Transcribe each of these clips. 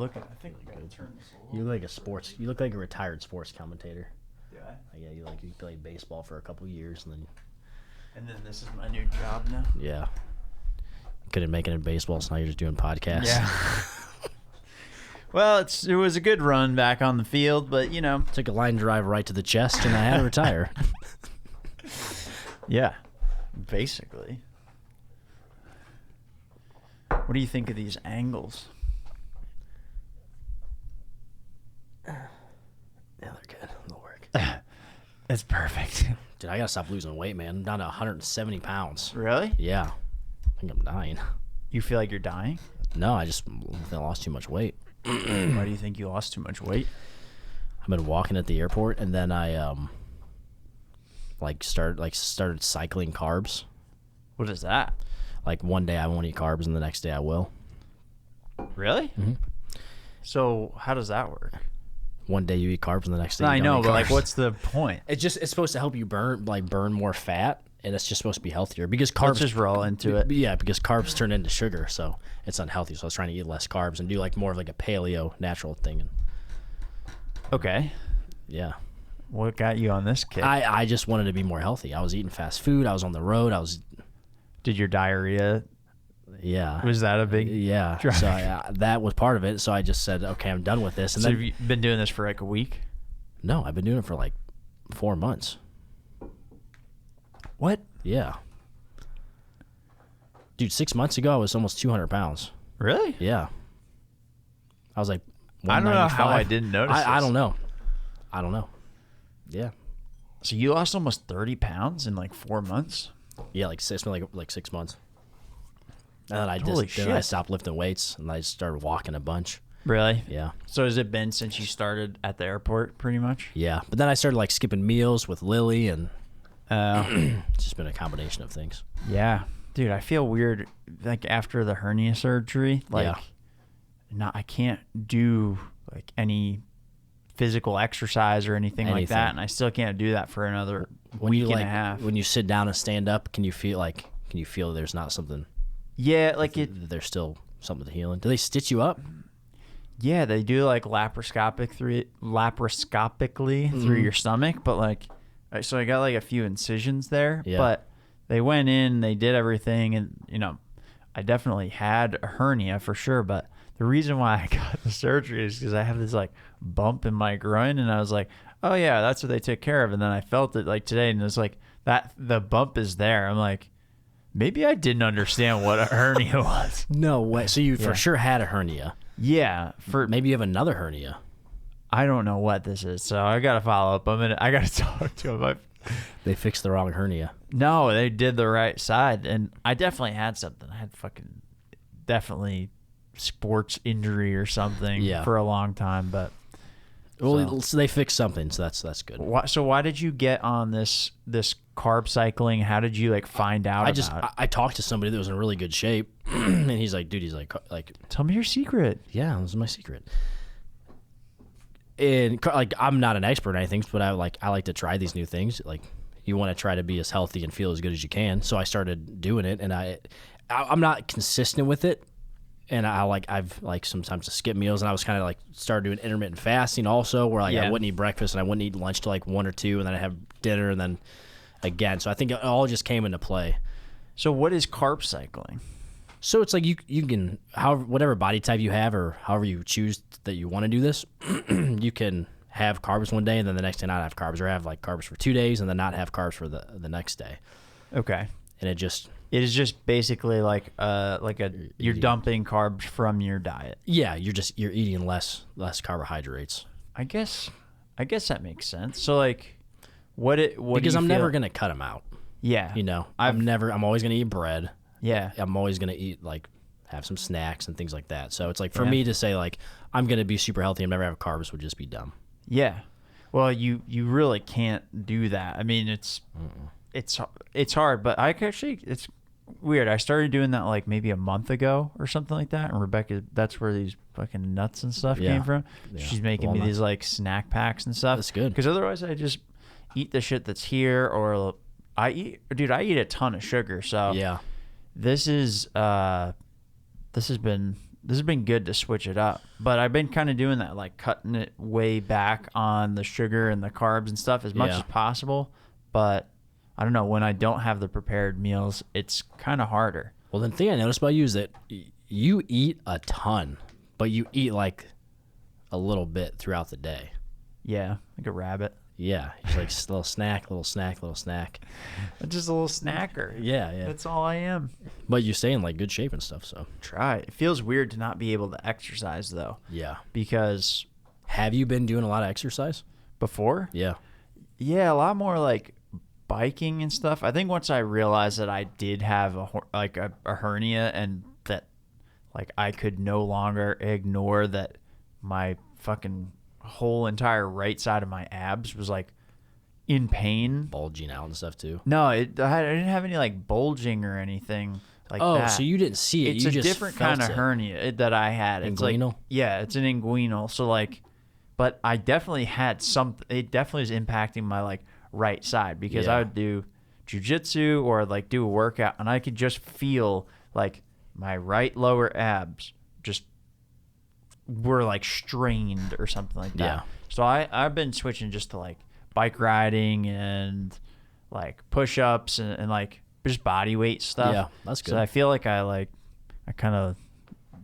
looking? I think we gotta turn this a little. You look like a sports. You look like a retired sports commentator. Do I? Yeah, you played baseball for a couple years, and then. And then this is my new job now. Yeah. Couldn't make it in baseball, so now you're just doing podcasts. Yeah. Well, it was a good run back on the field, but Took a line drive right to the chest, and I had to retire. Yeah, basically. What do you think of these angles? Yeah, they're good. They'll work. It's perfect. Dude, I gotta stop losing weight, man. I'm down to 170 pounds. Really? Yeah. I think I'm dying. You feel like you're dying? No, I lost too much weight. Why do you think you lost too much weight? I've been walking at the airport, and then I started cycling carbs. What is that? Like one day I won't eat carbs, and the next day I will. Really? Mm-hmm. So how does that work? One day you eat carbs, and the next day I you don't know, eat but like, carbs. what's the point? It's supposed to help you burn more fat, and it's just supposed to be healthier because carbs. Let's just roll into it. Yeah, because carbs turn into sugar, so it's unhealthy. So I was trying to eat less carbs and do like more of like a paleo natural thing. And Okay. yeah, What got you on this kick? I just wanted to be more healthy. I was eating fast food. I was on the road. Did your diarrhea? Yeah. Was that a big? Yeah. drive? So that was part of it. So I just said, okay, I'm done with this. And So then have you been doing this for like a week? no, I've been doing it for like 4 months. What? Yeah. Dude, 6 months ago I was almost 200 pounds. Really? Yeah. I was like, I don't know how 195. I didn't notice. I this. don't know. Yeah. So you lost almost 30 pounds in like 4 months? Yeah, like 6 months. And then Holy then I shit. stopped lifting weights and I started walking a bunch. Really? Yeah. So has it been since you started at the airport, pretty much? Yeah. But then I started like skipping meals with Lily, and it's just been a combination of things. Yeah. Dude, I feel weird like after the hernia surgery, like Yeah. I can't do like any physical exercise or anything like Anything. that, and I still can't do that for another week and a half. When you sit down and stand up, can you feel there's not something? Yeah, like There's still something healing. Do they stitch you up? Yeah, they do like laparoscopically through your stomach, but like, so I got like a few incisions there, Yeah. but they went in, they did everything, and I definitely had a hernia for sure, but the reason why I got the surgery is because I have this like bump in my groin, and I was like, oh yeah, that's what they took care of, and then I felt it like today, and it's like that the bump is there. I'm like, maybe I didn't understand what a hernia was. No way. So you Yeah. for sure had a hernia. Yeah, Maybe you have another hernia. I don't know what this is, so I gotta follow up. I gotta talk to him. They fixed the wrong hernia. No, they did the right side, and I definitely had something. I had definitely sports injury or something for a long time, but well, so they fixed something, so that's good. why did you get on this carb cycling? How did you like find out about it? I talked to somebody that was in really good shape, and he's like, Tell me your secret. yeah, this is my secret. And like, I'm not an expert or anything, but I like to try these new things. Like, you want to try to be as healthy and feel as good as you can. So I started doing it, and I'm not consistent with it. And I've sometimes to skip meals, and I was kind of like started doing intermittent fasting also, where I wouldn't eat breakfast and I wouldn't eat lunch till like 1 or 2, and then I have dinner, and then again. So I think it all just came into play. So what is carb cycling? So it's like you can, whatever body type you have, or however you choose that you want to do this, you can have carbs one day and then the next day not have carbs, or have like carbs for 2 days and then not have carbs for the next day. Okay. And it is just basically you're dumping carbs from your diet. Yeah, you're eating less carbohydrates. I guess that makes sense. So like, what because I'm never gonna cut them out. Yeah. I'm always gonna eat bread. Yeah. I'm always gonna eat have some snacks and things like that. So it's like for me to say like I'm gonna be super healthy and never have carbs would just be dumb. Yeah. Well, you really can't do that. I mean, it's hard, but it's weird. I started doing that like maybe a month ago or something like that. And Rebecca, that's where these fucking nuts and stuff came from. Yeah. She's making me these like snack packs and stuff. That's good. Because otherwise I just eat the shit that's here, or I eat a ton of sugar. So yeah, this has been this has been good to switch it up. But I've been kind of doing that, like cutting it way back on the sugar and the carbs and stuff as much as possible. But I don't know, when I don't have the prepared meals, it's kind of harder. Well, the thing I noticed about you is that you eat a ton, but you eat like a little bit throughout the day. Yeah, like a rabbit. Yeah, it's like little snack, little snack, little snack. Just a little snacker. Yeah. That's all I am. But you stay in like good shape and stuff, so. Try. It feels weird to not be able to exercise though. Yeah. Because. Have you been doing a lot of exercise? Before? Yeah. Yeah, a lot more like biking and stuff. I think once I realized that I did have a hernia and that like I could no longer ignore that my fucking whole entire right side of my abs was like in pain, bulging out and stuff too. No, I didn't have any like bulging or anything like that. Oh, so you didn't see it. It's you a just different kind of hernia that I had. It's inguinal? Like, yeah, it's an inguinal. So like, but I definitely had it definitely is impacting my like right side because I would do jujitsu or like do a workout and I could just feel like my right lower abs just were like strained or something like that. Yeah. So I've been switching just to like bike riding and like push-ups and like just body weight stuff. Yeah, that's good. So I feel like I kind of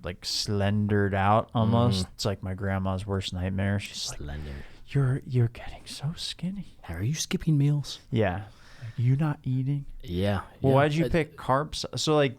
like slendered out almost. It's like my grandma's worst nightmare. She's slender. Like, you're getting so skinny. Are you skipping meals? Yeah. Like, you not eating? Yeah. Well, why'd you pick carbs? So like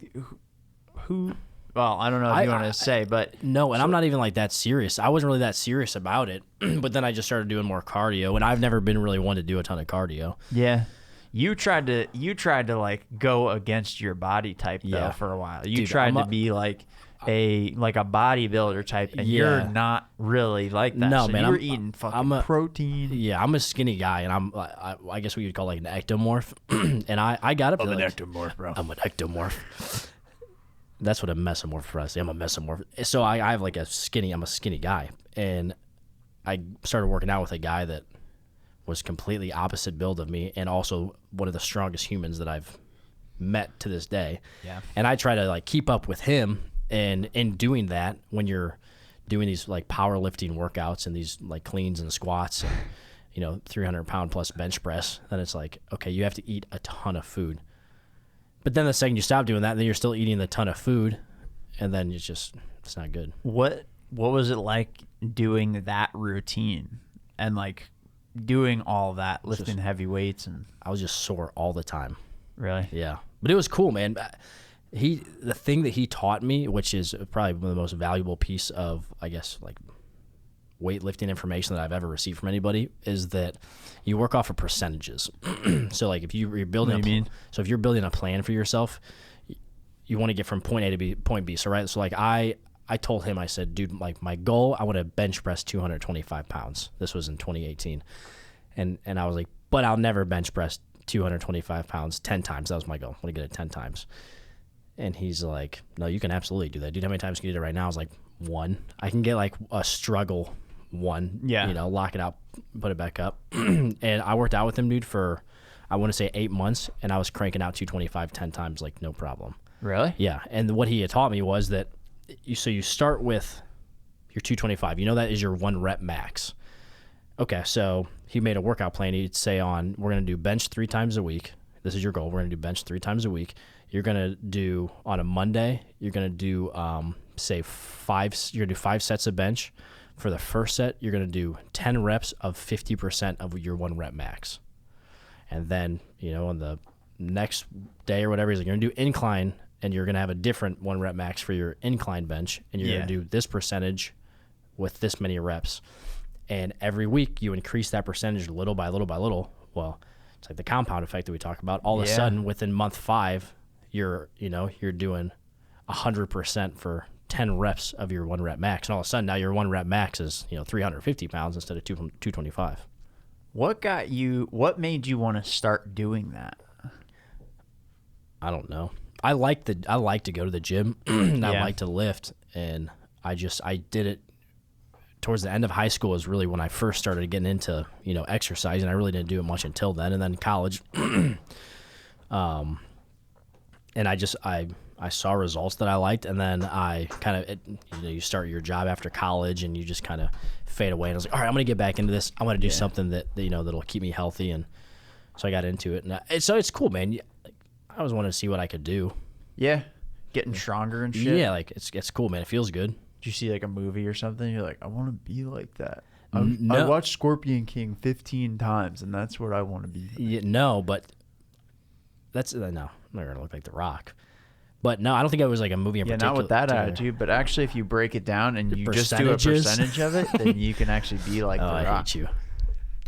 who well, I don't know if you want to say, but no, and I'm not even like that serious. I wasn't really that serious about it, but then I just started doing more cardio, and I've never been really one to do a ton of cardio. Yeah, you tried to like go against your body type though for a while. You tried to be like a bodybuilder type, and you're not really like that. No, so man, you're eating fucking protein. Yeah, I'm a skinny guy, and I guess what you'd call like an ectomorph, and I got up to I'm an like, ectomorph, bro. I'm an ectomorph. That's what a mesomorph for us. I'm a mesomorph. So I have like I'm a skinny guy. And I started working out with a guy that was completely opposite build of me and also one of the strongest humans that I've met to this day. Yeah. And I try to like keep up with him. And in doing that, when you're doing these like powerlifting workouts and these like cleans and squats and, 300-pound plus bench press, then it's like, okay, you have to eat a ton of food. But then the second you stop doing that, then you're still eating a ton of food, and then it's not good. What was it like doing that routine and like doing all that, lifting heavy weights? And I was just sore all the time. Really? Yeah. But it was cool, man. The thing that he taught me, which is probably one of the most valuable piece of, I guess, like weightlifting information that I've ever received from anybody, is that you work off of percentages. So like if you're building so if you're building a plan for yourself, you want to get from point A to point B. So like I told him, I said, dude, like my goal, I want to bench press 225 pounds. This was in 2018. And I was like, but I'll never bench press 225 pounds 10 times. That was my goal. I want to get it 10 times. And he's like, no, you can absolutely do that. Dude, how many times can you do it right now? I was like, 1. I can get like a struggle 1, lock it out, put it back up. And I worked out with him, dude, for, I want to say 8 months, and I was cranking out 225 10 times, like no problem. Really? Yeah. And what he had taught me was that you start with your 225. That is your 1 rep max. Okay, so he made a workout plan. He'd say we're going to do bench 3 times a week. This is your goal. We're going to do bench 3 times a week. You're going to do, on a Monday, you're going to do, say 5, you're going to do 5 sets of bench. For the first set, you're going to do 10 reps of 50% of your 1 rep max. And then, on the next day or whatever, you're going to do incline, and you're going to have a different 1 rep max for your incline bench, and you're going to do this percentage with this many reps. And every week, you increase that percentage little by little by little. Well, it's like the compound effect that we talk about. All of a sudden, within month 5, you're doing 100% for 10 reps of your 1 rep max, and all of a sudden now your 1 rep max is 350 pounds instead of 225. What made you want to start doing that? I don't know. I like to go to the gym and I like to lift, and I did it towards the end of high school is really when I first started getting into exercise, and I really didn't do it much until then. And then college, and I I saw results that I liked, and then I kind of, you start your job after college, and you just kind of fade away. And I was like, all right, I'm gonna get back into this. I want to do something that that'll keep me healthy, and so I got into it. And so it's cool, man. I always wanted to see what I could do. Yeah, getting stronger and shit. Yeah, like it's cool, man. It feels good. Did you see like a movie or something? You're like, I want to be like that. I No. watched Scorpion King 15 times, and that's what I want to be. Yeah, no, but that's no. I'm not gonna look like The Rock. But no, I don't think it was like a movie in particular. Not with that attitude, but actually if you break it down and you just do a percentage of it, then you can actually be like The Rock. I hate you.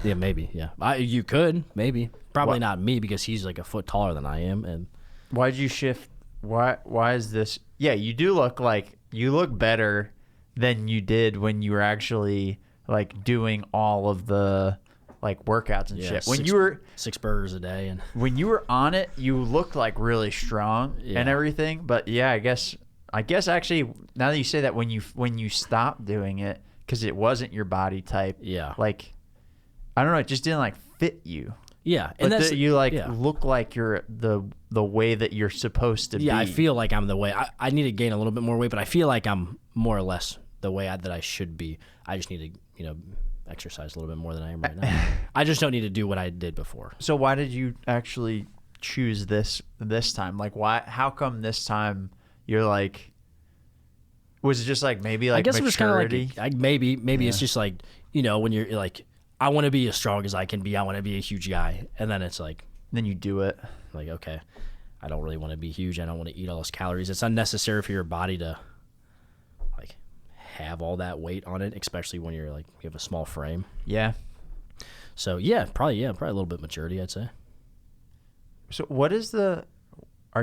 Yeah, maybe. Yeah, you could maybe. Probably not me because he's like a foot taller than I am. And why'd you shift? Why is this? Yeah, you look better than you did when you were actually like doing all of the like workouts and shit. When you were 6 burgers a day, and when you were on it, you looked like really strong and everything. But yeah, I guess actually now that you say that, when you stopped doing it because it wasn't your body type, like I don't know, it just didn't like fit you. Yeah, and you look like you're the way that you're supposed to be. Yeah, I feel like I'm the way. I need to gain a little bit more weight, but I feel like I'm more or less the way that I should be. I just need to exercise a little bit more than I am right now. I just don't need to do what I did before. So why did you actually choose this time? Like how come this time you're like, was it just like maybe like I guess maturity? It was kind of like maybe it's just like, when you're like, I want to be as strong as I can be. I want to be a huge guy. And then it's like, then you do it. Like, okay, I don't really want to be huge. I don't want to eat all those calories. It's unnecessary for your body to like have all that weight on it, especially when you're like, you have a small frame. Yeah. So probably a little bit maturity, I'd say. So what is are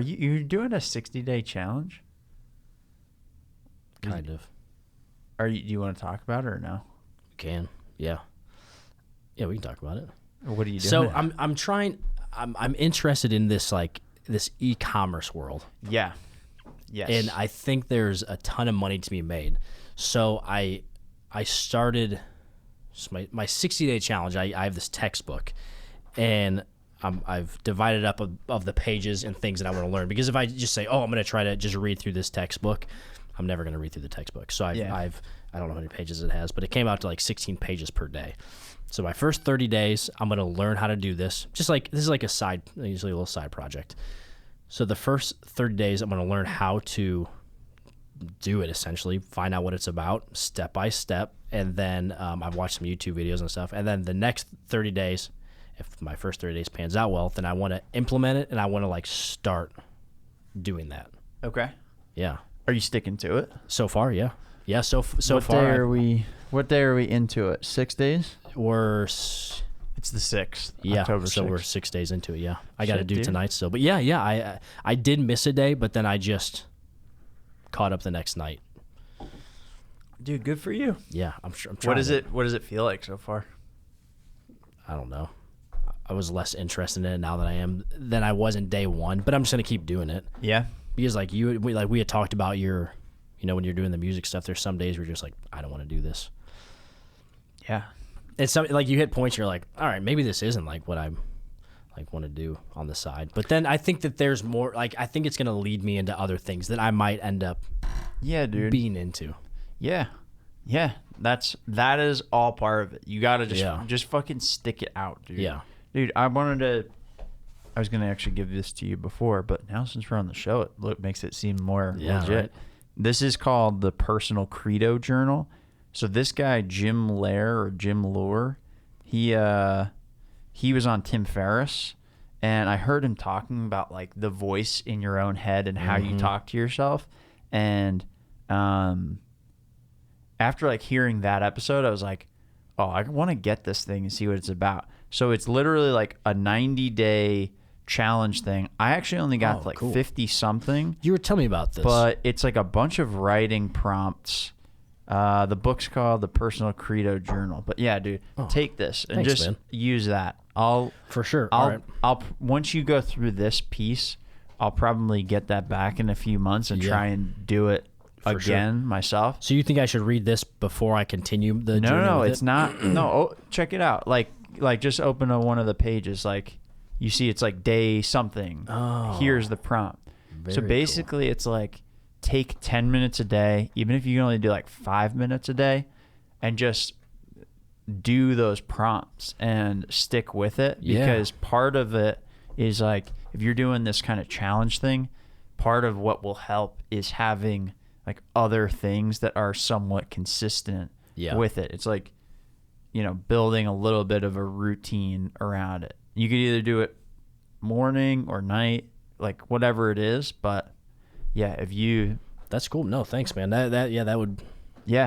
you doing a 60-day challenge? Kind of. Do you want to talk about it or no? We can. Yeah. Yeah, we can talk about it. What are you doing? So I'm interested in this e-commerce world. Yeah. Yes. And I think there's a ton of money to be made. So I started my 60-day challenge. I have this textbook, and I've divided up of the pages and things that I want to learn. Because if I just say, I'm going to try to just read through this textbook, I'm never going to read through the textbook. So I don't know how many pages it has, but it came out to like 16 pages per day. So my first 30 days, I'm going to learn how to do this. Just like, this is like usually a little side project. So the first 30 days, I'm going to learn how to do it, essentially, find out what it's about step by step. And then I've watched some YouTube videos and stuff. And then the next 30 days, if my first 30 days pans out well, then I want to implement it, and I want to like start doing that. Okay. Yeah. Are you sticking to it? So far, yeah. Yeah, so what far. What day are we into it? 6 days? It's the 6th. Yeah, October 6th. So we're 6 days into it, yeah. I got to do tonight still. But yeah, I did miss a day, but then I just caught up the next night. Dude, good for you. Yeah, I'm trying. What does it feel like so far? I don't know. I was less interested in it now than I was in day one, but I'm just going to keep doing it. Yeah. Because we had talked about when you're doing the music stuff, there's some days where you're just like, I don't want to do this. Yeah. It's something like you hit points you're like, all right, maybe this isn't like what I like want to do on the side. But then I think that there's more, like I think it's going to lead me into other things that I might end up being into. Yeah. Yeah. That is all part of it. You got to just fucking stick it out, dude. Yeah. Dude, I was going to actually give this to you before, but now since we're on the show, it makes it seem more legit. Right. This is called the Personal Credo Journal. So this guy, Jim Lohr, he was on Tim Ferriss, and I heard him talking about like the voice in your own head and how you talk to yourself. And after like hearing that episode, I was like, oh, I want to get this thing and see what it's about. So it's literally like a 90-day challenge thing. I actually only got 50 something. You were telling me about this. But it's like a bunch of writing prompts. The book's called The Personal Credo Journal. But yeah, dude, take this and just use that. For sure. I'll once you go through this piece, I'll probably get that back in a few months and try and do it again myself. So you think I should read this before I continue the journey? No, it's not. No, check it out. Like just open one of the pages. Like you see, it's like day something. Oh. Here's the prompt. So basically it's like take 10 minutes a day, even if you can only do like 5 minutes a day, and just do those prompts and stick with it. Because part of it is like, if you're doing this kind of challenge thing, part of what will help is having like other things that are somewhat consistent with it. It's like, you know, building a little bit of a routine around it. You could either do it morning or night, like whatever it is. But yeah, if you, that's cool. No, thanks, man. That would,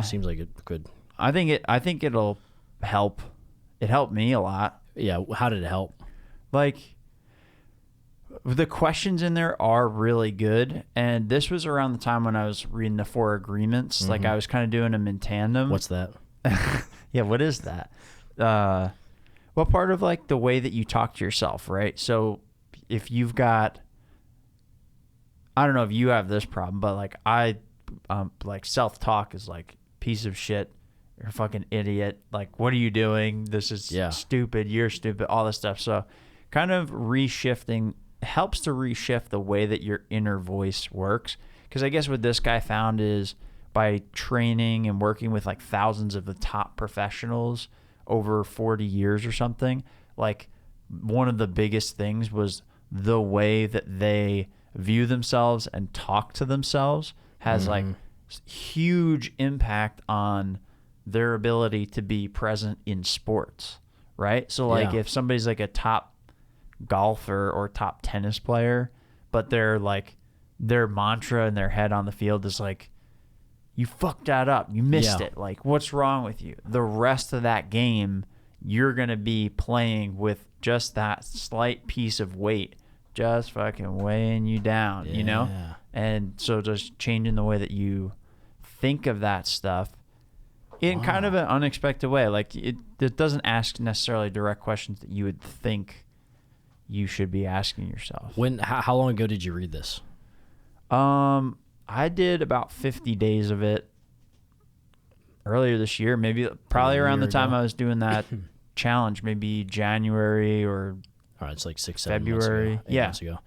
seems like it could. I think it'll help. It helped me a lot. Yeah. How did it help? Like, the questions in there are really good. And this was around the time when I was reading the 4 agreements. Mm-hmm. Like, I was kind of doing them in tandem. What's that? Yeah, what is that? Well, part of like the way that you talk to yourself, right? So if you've got, I don't know if you have this problem, but like like self-talk is like, piece of shit, you're a fucking idiot, like, what are you doing? This is stupid, you're stupid, all this stuff. So kind of reshifting helps to reshift the way that your inner voice works. Because I guess what this guy found is, by training and working with like thousands of the top professionals over 40 years or something, like one of the biggest things was the way that they view themselves and talk to themselves has like huge impact on their ability to be present in sports, right? So like if somebody's like a top golfer or top tennis player, but they're like, their mantra in their head on the field is like, you fucked that up. You missed it. Like, what's wrong with you? The rest of that game, you're going to be playing with just that slight piece of weight, just fucking weighing you down, you know? And so just changing the way that you think of that stuff in kind of an unexpected way. Like, it doesn't ask necessarily direct questions that you would think you should be asking yourself. How long ago did you read this? I did about 50 days of it earlier this year, probably around the time I was doing that challenge, maybe January or all right, it's like 6-7 February. Months ago.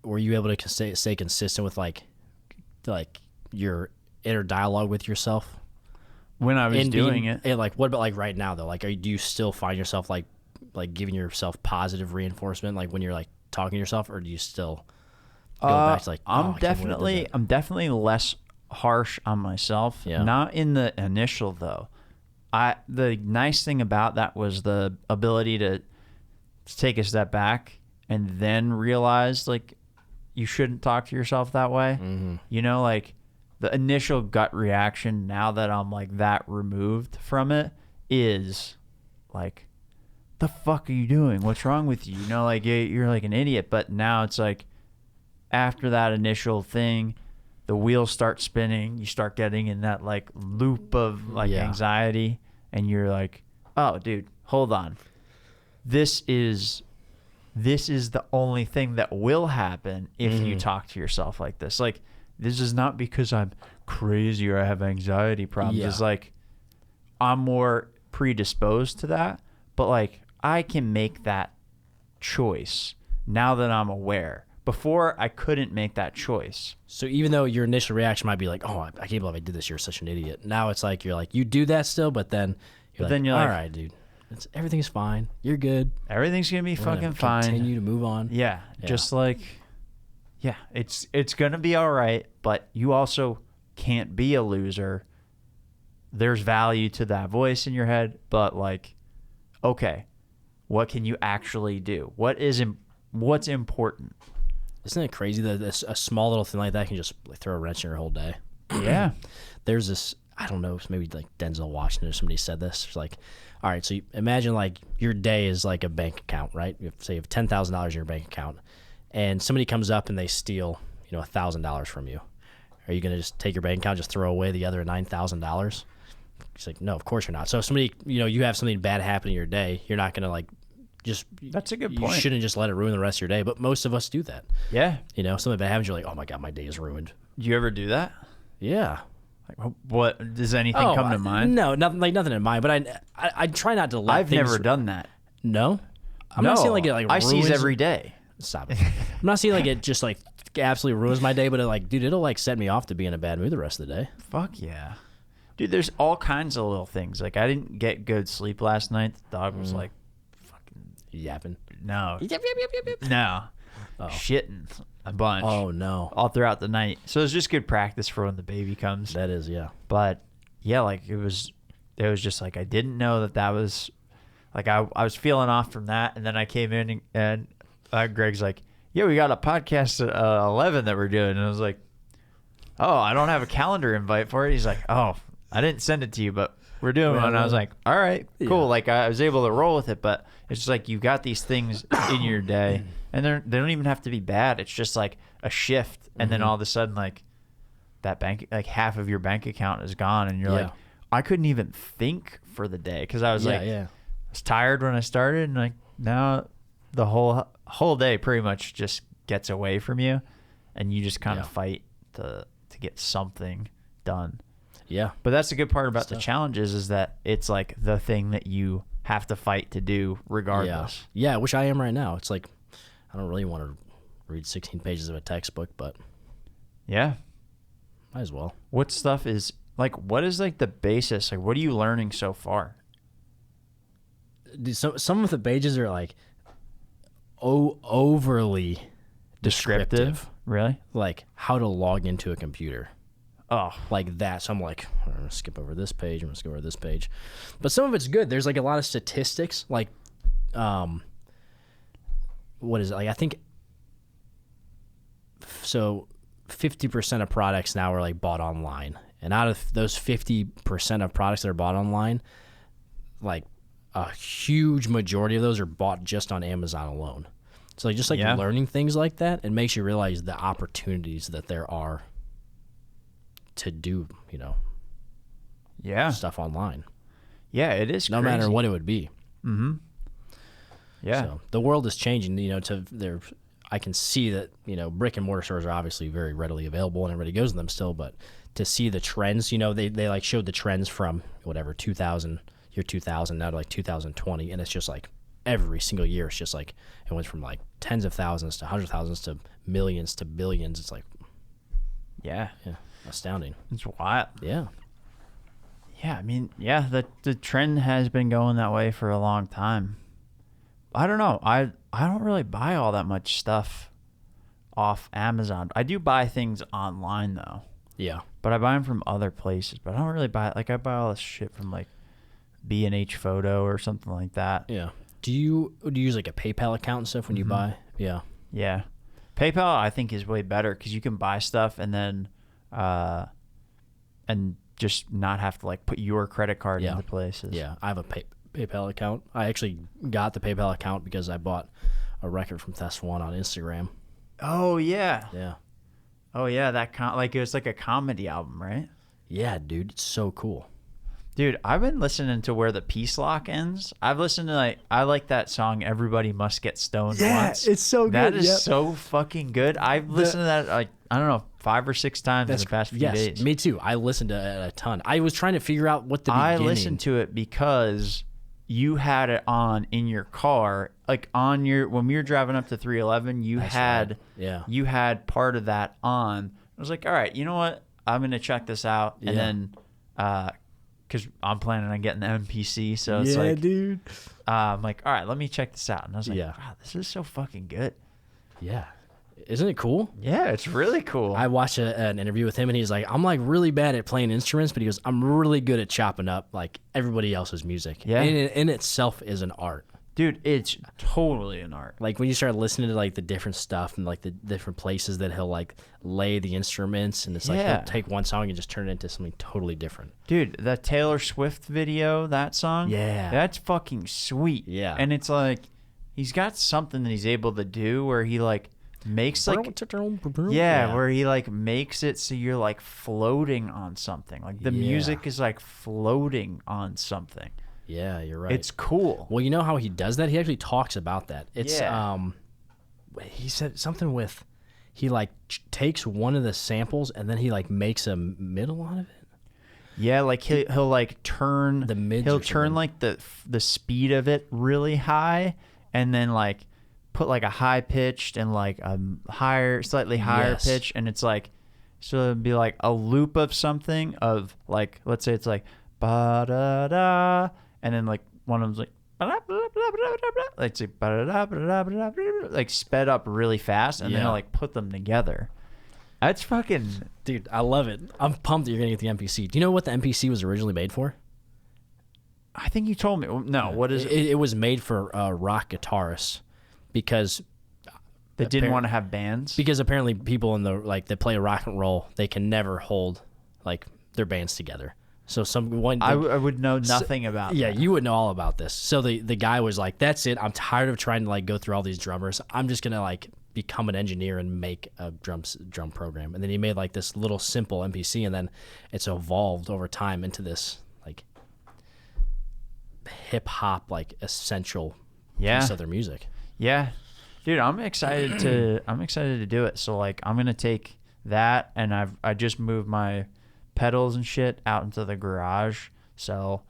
Were you able to stay consistent with like your inner dialogue with yourself when I was doing it? And like, what about like right now though? Like, do you still find yourself like giving yourself positive reinforcement, like when you're like talking to yourself, or do you still go back to like, I'm definitely less harsh on myself. Yeah. Not in the initial though. The nice thing about that was the ability to take a step back and then realize like you shouldn't talk to yourself that way. Mm-hmm. You know, like the initial gut reaction now that I'm like that removed from it is like, the fuck are you doing? What's wrong with you? You know, like you're like an idiot. But now it's like, after that initial thing, the wheels start spinning. You start getting in that like loop of like anxiety, and you're like, oh dude, hold on. This is the only thing that will happen if you talk to yourself like this. Like, this is not because I'm crazy or I have anxiety problems. It's like, I'm more predisposed to that, but like, I can make that choice now that I'm aware. Before, I couldn't make that choice. So even though your initial reaction might be like, oh, I can't believe I did this, you're such an idiot. Now it's like, you're like, you do that still, but then you're like, all right, dude, everything's fine. You're good. Everything's going to be fucking fine. Continue to move on. Yeah. Just like, it's going to be all right, but you also can't be a loser. There's value to that voice in your head, but like, okay, what can you actually do? What's important? Isn't it crazy that a small little thing like that can just throw a wrench in your whole day? Yeah. There's this, I don't know, maybe like Denzel Washington or somebody said this. It's like, all right, so you imagine like your day is like a bank account, right? Say you have $10,000 in your bank account, and somebody comes up and they steal, $1,000 from you. Are you going to just take your bank account, just throw away the other $9,000? It's like, no, of course you're not. So if somebody, you have something bad happen in your day, you're not going to like, that's a good point. You shouldn't just let it ruin the rest of your day, but most of us do that. Yeah. Something bad happens, you're like, oh my God, my day is ruined. Do you ever do that? Yeah. Like, what does anything come to mind? No, nothing in mind, but I try not to let I've never done that. No? I'm not saying like it like I ruins. seize every day. Stop it. I'm not saying like it just like absolutely ruins my day, but it like, dude, it'll like set me off to be in a bad mood the rest of the day. Fuck yeah. Dude, there's all kinds of little things. Like, I didn't get good sleep last night. The dog was like, fucking yapping. No. Yep, yep, yep, yep, yep. No. Oh. Shitting a bunch. Oh no. All throughout the night. So it's just good practice for when the baby comes. That is, yeah. But yeah, like it was just like I didn't know that was like I was feeling off from that, and then I came in and Greg's like, yeah, we got a podcast at 11 that we're doing, and I was like, oh, I don't have a calendar invite for it. He's like, oh, I didn't send it to you, but we're doing one. And I was like, all right, cool. Yeah. Like I was able to roll with it, but it's just like you got these things in your day, and they don't even have to be bad. It's just like a shift, and then all of a sudden, like that bank, like half of your bank account is gone, and you're like, I couldn't even think for the day because I was I was tired when I started, and like now the whole day pretty much just gets away from you, and you just kind of fight to get something done. Yeah. But that's the good part about the challenges is that it's like the thing that you have to fight to do regardless. Yeah, which I am right now. It's like I don't really want to read 16 pages of a textbook, but yeah, might as well. What stuff is like, what is like the basis? Like, what are you learning so far? Some of the pages are like overly descriptive. Really? Like how to log into a computer. Oh, like that. So I'm like, I'm going to skip over this page. I'm going to skip over this page. But some of it's good. There's like a lot of statistics. Like, what is it? Like, I think, so 50% of products now are like bought online. And out of those 50% of products that are bought online, like a huge majority of those are bought just on Amazon alone. So like, just like learning things like that, it makes you realize the opportunities that there are to do, stuff online. Yeah, it is no crazy. Matter what it would be. Mm-hmm. Yeah. So the world is changing, I can see that, brick and mortar stores are obviously very readily available and everybody goes to them still, but to see the trends, they like showed the trends from whatever, 2000 now to like 2020. And it's just like every single year, it's just like, it went from like tens of thousands to hundreds of thousands to millions to billions. It's like, yeah. Astounding. It's wild. Yeah. Yeah, I mean, the trend has been going that way for a long time. I don't know. I don't really buy all that much stuff off Amazon. I do buy things online though. Yeah. But I buy them from other places. But I don't really buy like I buy all this shit from like B&H Photo or something like that. Yeah. Do you use like a PayPal account and stuff when you buy? Yeah. Yeah. PayPal I think is way better because you can buy stuff and then and just not have to like put your credit card into places. Yeah, I have a PayPal account. I actually got the PayPal account because I bought a record from Test One on Instagram. Oh yeah. Yeah. Oh yeah, like it was like a comedy album, right? Yeah, dude, it's so cool. Dude, I've been listening to Where the Peace Lock Ends. I've listened to I like that song Everybody Must Get Stoned Once. It's so good. That is so fucking good. I've listened to that like I don't know 5 or 6 times in the past few days. Me too. I listened to it a ton. I was trying to figure out what the beginning. I listened to it because you had it on in your car, like on when we were driving up to 311. You had part of that on. I was like, all right, you know what? I'm gonna check this out, and then because I'm planning on getting the MPC, so it's like, dude. I'm like, all right, let me check this out, and I was like, Yeah. wow, this is so fucking good. Yeah. Isn't it cool? Yeah, it's really cool. I watched an interview with him, and he's like, I'm like really bad at playing instruments, but he goes, I'm really good at chopping up like everybody else's music. Yeah. And it in itself is an art. Dude, it's totally an art. Like when you start listening to like the different stuff and like the different places that he'll like lay the instruments, and it's like he'll take one song and just turn it into something totally different. Dude, that Taylor Swift video, that song, that's fucking sweet. Yeah. And it's like he's got something that he's able to do where he like makes like where he like makes it so you're like floating on something. Like the music is like floating on something. Yeah, you're right. It's cool. Well, you know how he does that? He actually talks about that. It's he said something with he like takes one of the samples and then he like makes a middle out of it. Yeah, like he'll like turn the mids. He'll turn like the speed of it really high and then like put like a high pitched and like a slightly higher Yes. pitch, and it's like, so it'd be like a loop of something of like, let's say it's like ba da da, and then like one of them's like like say like sped up really fast, and then Yeah. like put them together. That's fucking. Dude, I love it. I'm pumped that you're gonna get the MPC. Do you know what the MPC was originally made for? I think you told me. No, what is it? It was made for rock guitarists because They didn't want to have bands. because apparently people in the like that play rock and roll, they can never hold like their bands together. So I would know nothing about. Yeah, that. you would know all about this. So the guy was like, "That's it. I'm tired of trying to like go through all these drummers. I'm just gonna like become an engineer and make a drum program." And then he made like this little simple MPC, and then it's evolved over time into this like hip hop like essential piece of their music. Yeah, dude, I'm excited to do it. So like, I'm gonna take that, and I just moved my pedals and shit out into the garage. So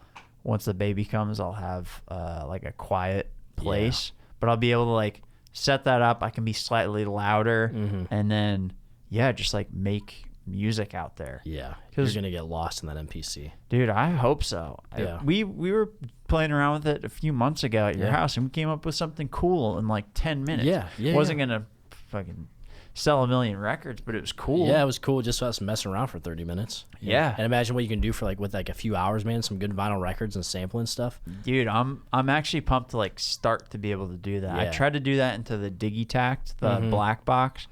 once the baby comes, I'll have like a quiet place, but I'll be able to like set that up. I can be slightly louder, and then just like make music out there. Yeah, you're gonna get lost in that MPC, dude. I hope so. Yeah. We were playing around with it a few months ago at your house, and we came up with something cool in like 10 minutes. Yeah. Wasn't gonna fucking sell a million records, but it was cool. Yeah, it was cool just us messing around for 30 minutes. Yeah. And imagine what you can do for like with like a few hours, man. Some good vinyl records and sampling stuff. Dude, I'm actually pumped to like start to be able to do that. I Yeah. tried to do that into the Digitact, the black box.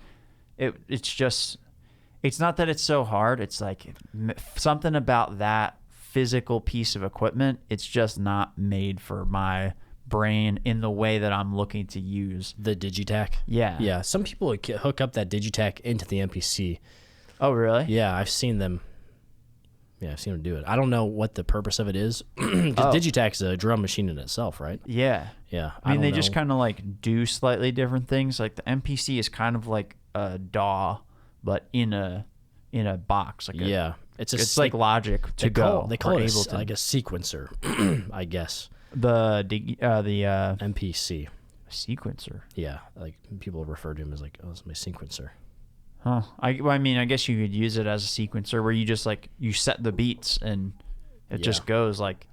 It's just, it's not that it's so hard. It's like something about that physical piece of equipment. It's just not made for my brain in the way that I'm looking to use. The Digitac. Yeah. Yeah. Some people hook up that Digitac into the MPC. Oh, really? Yeah, I've seen them. Yeah, I've seen them do it. I don't know what the purpose of it is, because Digitac's a drum machine in itself, right? Yeah. Yeah. I mean, don't they know. just kind of like do slightly different things. Like the MPC is kind of like a DAW, but in a box. Like it's like Logic to go. They call it Ableton. like a sequencer, I guess. The MPC. sequencer. Yeah, like people refer to him as like, oh, it's my sequencer. Huh. I mean, I guess you could use it as a sequencer where you just like, you set the beats and it just goes like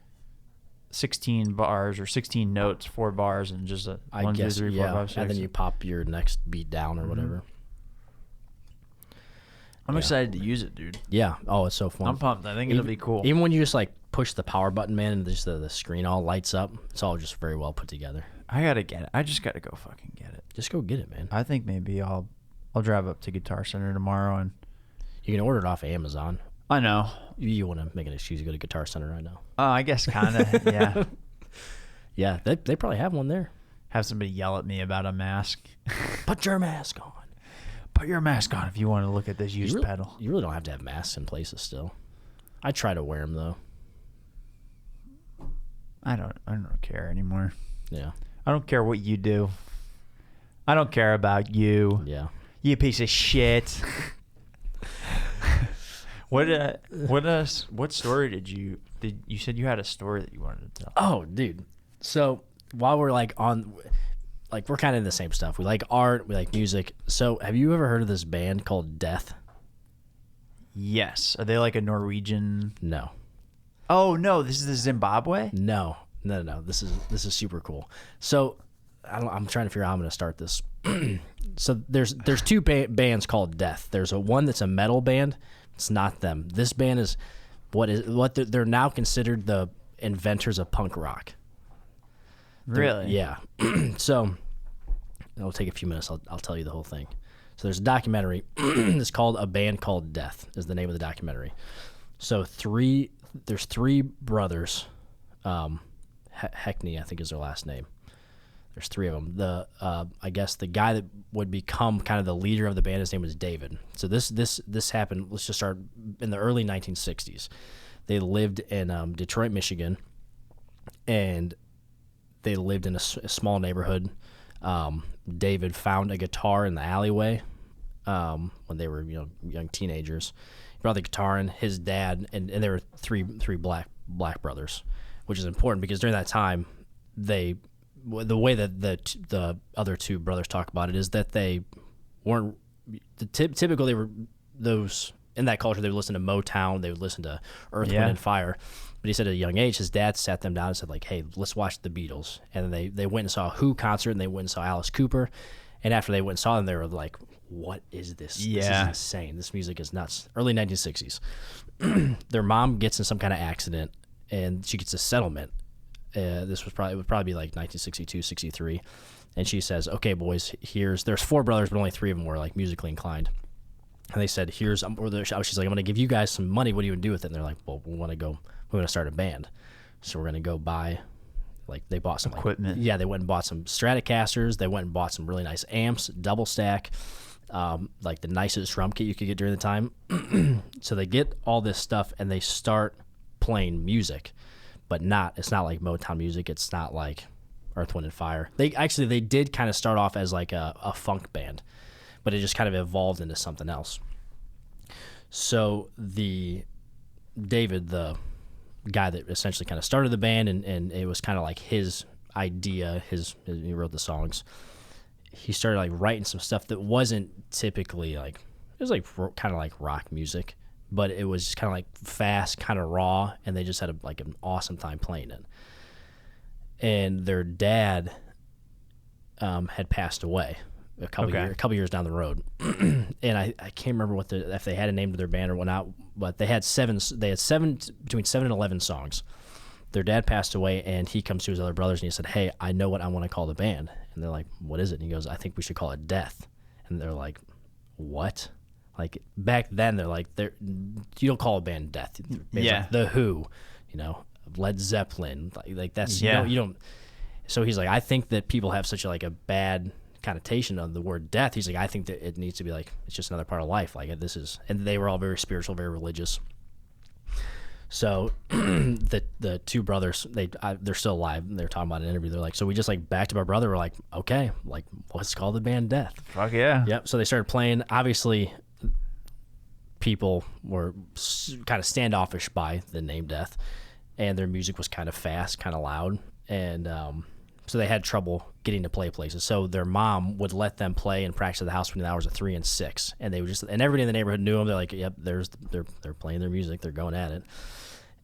16 bars or 16 notes, 4 bars, and just a 1, 2, 3, 4, 5, 6. And then you pop your next beat down or whatever. I'm excited to use it, dude. Yeah. Oh, it's so fun. I'm pumped. I think it'll be cool. Even when you just like push the power button, man, and just the screen all lights up, it's all just very well put together. I gotta get it. I just gotta go fucking get it. Just go get it, man. I think maybe I'll drive up to Guitar Center tomorrow, and You can order it off of Amazon. I know. You want to make an excuse to go to Guitar Center right now. I guess kind of. Yeah. Yeah, they probably have one there. Have somebody yell at me about a mask. Put your mask on. Put your mask on if you want to look at this used really, pedal. You really don't have to have masks in places still. I try to wear them though. I don't care anymore. Yeah. I don't care what you do. I don't care about you. Yeah. You piece of shit. What story did you said you had a story that you wanted to tell? Oh, dude. So while we're like on, like we're kind of in the same stuff. We like art. We like music. So have you ever heard of this band called Death? Yes. Are they like a Norwegian? No. Oh no, this is the Zimbabwe? No. This is super cool. So I'm trying to figure out how I'm going to start this. So there's two bands called Death. There's one that's a metal band. It's not them. This band is what they're now considered the inventors of punk rock. Really? Yeah. So it'll take a few minutes. I'll tell you the whole thing. So there's a documentary. It's called A Band Called Death is the name of the documentary. So there's three brothers. Heckney, I think is their last name. There's three of them. I guess the guy that would become kind of the leader of the band, his name was David. So this happened. Let's just start in the early 1960s. They lived in Detroit, Michigan, and they lived in a small neighborhood. David found a guitar in the alleyway when they were young teenagers. He brought the guitar in. His dad and there were three black brothers, which is important because during that time they the way that the other two brothers talk about it is that they weren't typical. They were those in that culture. They would listen to Motown. They would listen to Earth, Wind, and Fire. But he said at a young age, his dad sat them down and said, like, hey, let's watch the Beatles. And they went and saw a Who concert, and they went and saw Alice Cooper. And after they went and saw them, they were like, what is this? Yeah. This is insane. This music is nuts. Early 1960s. Their mom gets in some kind of accident, and she gets a settlement. It would probably be like 1962, 63. And she says, okay, boys, there's 4 brothers, but only 3 of them were like musically inclined. And they said, she's like, I'm going to give you guys some money. What do you do with it? And they're like, well, we want to start a band. So we're going to go buy, like, they bought some equipment. They went and bought some Stratocasters. They went and bought some really nice amps, double stack, like the nicest drum kit you could get during the time. So they get all this stuff and they start playing music, but it's not like Motown music. It's not like Earth, Wind, and Fire. They did kind of start off as like a funk band, but it just kind of evolved into something else. So David, the guy that essentially kind of started the band, and it was kind of like his idea, he wrote the songs. He started like writing some stuff that wasn't typically like, it was like kind of like rock music, but it was just kind of like fast, kind of raw, and they just had an awesome time playing it. And their dad had passed away a couple years down the road, and I can't remember if they had a name to their band or whatnot, but they had seven between 7 and 11 songs. Their dad passed away, and he comes to his other brothers and he said, hey, I know what I want to call the band. And they're like, what is it? And he goes, I think we should call it Death. And they're like, what? Like, back then, they're like, you don't call a band Death. Yeah. Like The Who, Led Zeppelin, like that's, you don't. So he's like, I think that people have such a bad connotation of the word death. He's like, I think that it needs to be like, it's just another part of life. Like, this is, and they were all very spiritual, very religious. So the 2 brothers, they're still alive. They're talking about an interview. They're like, so we just like backed up our brother. We're like, okay, like, let's call the band Death. Fuck yeah. Yep. So they started playing. Obviously, people were kind of standoffish by the name Death, and their music was kind of fast, kind of loud, and so they had trouble getting to play places. So their mom would let them play and practice at the house between the hours of 3 and 6, and they would and everybody in the neighborhood knew them. They're like, yep, they're playing their music, they're going at it.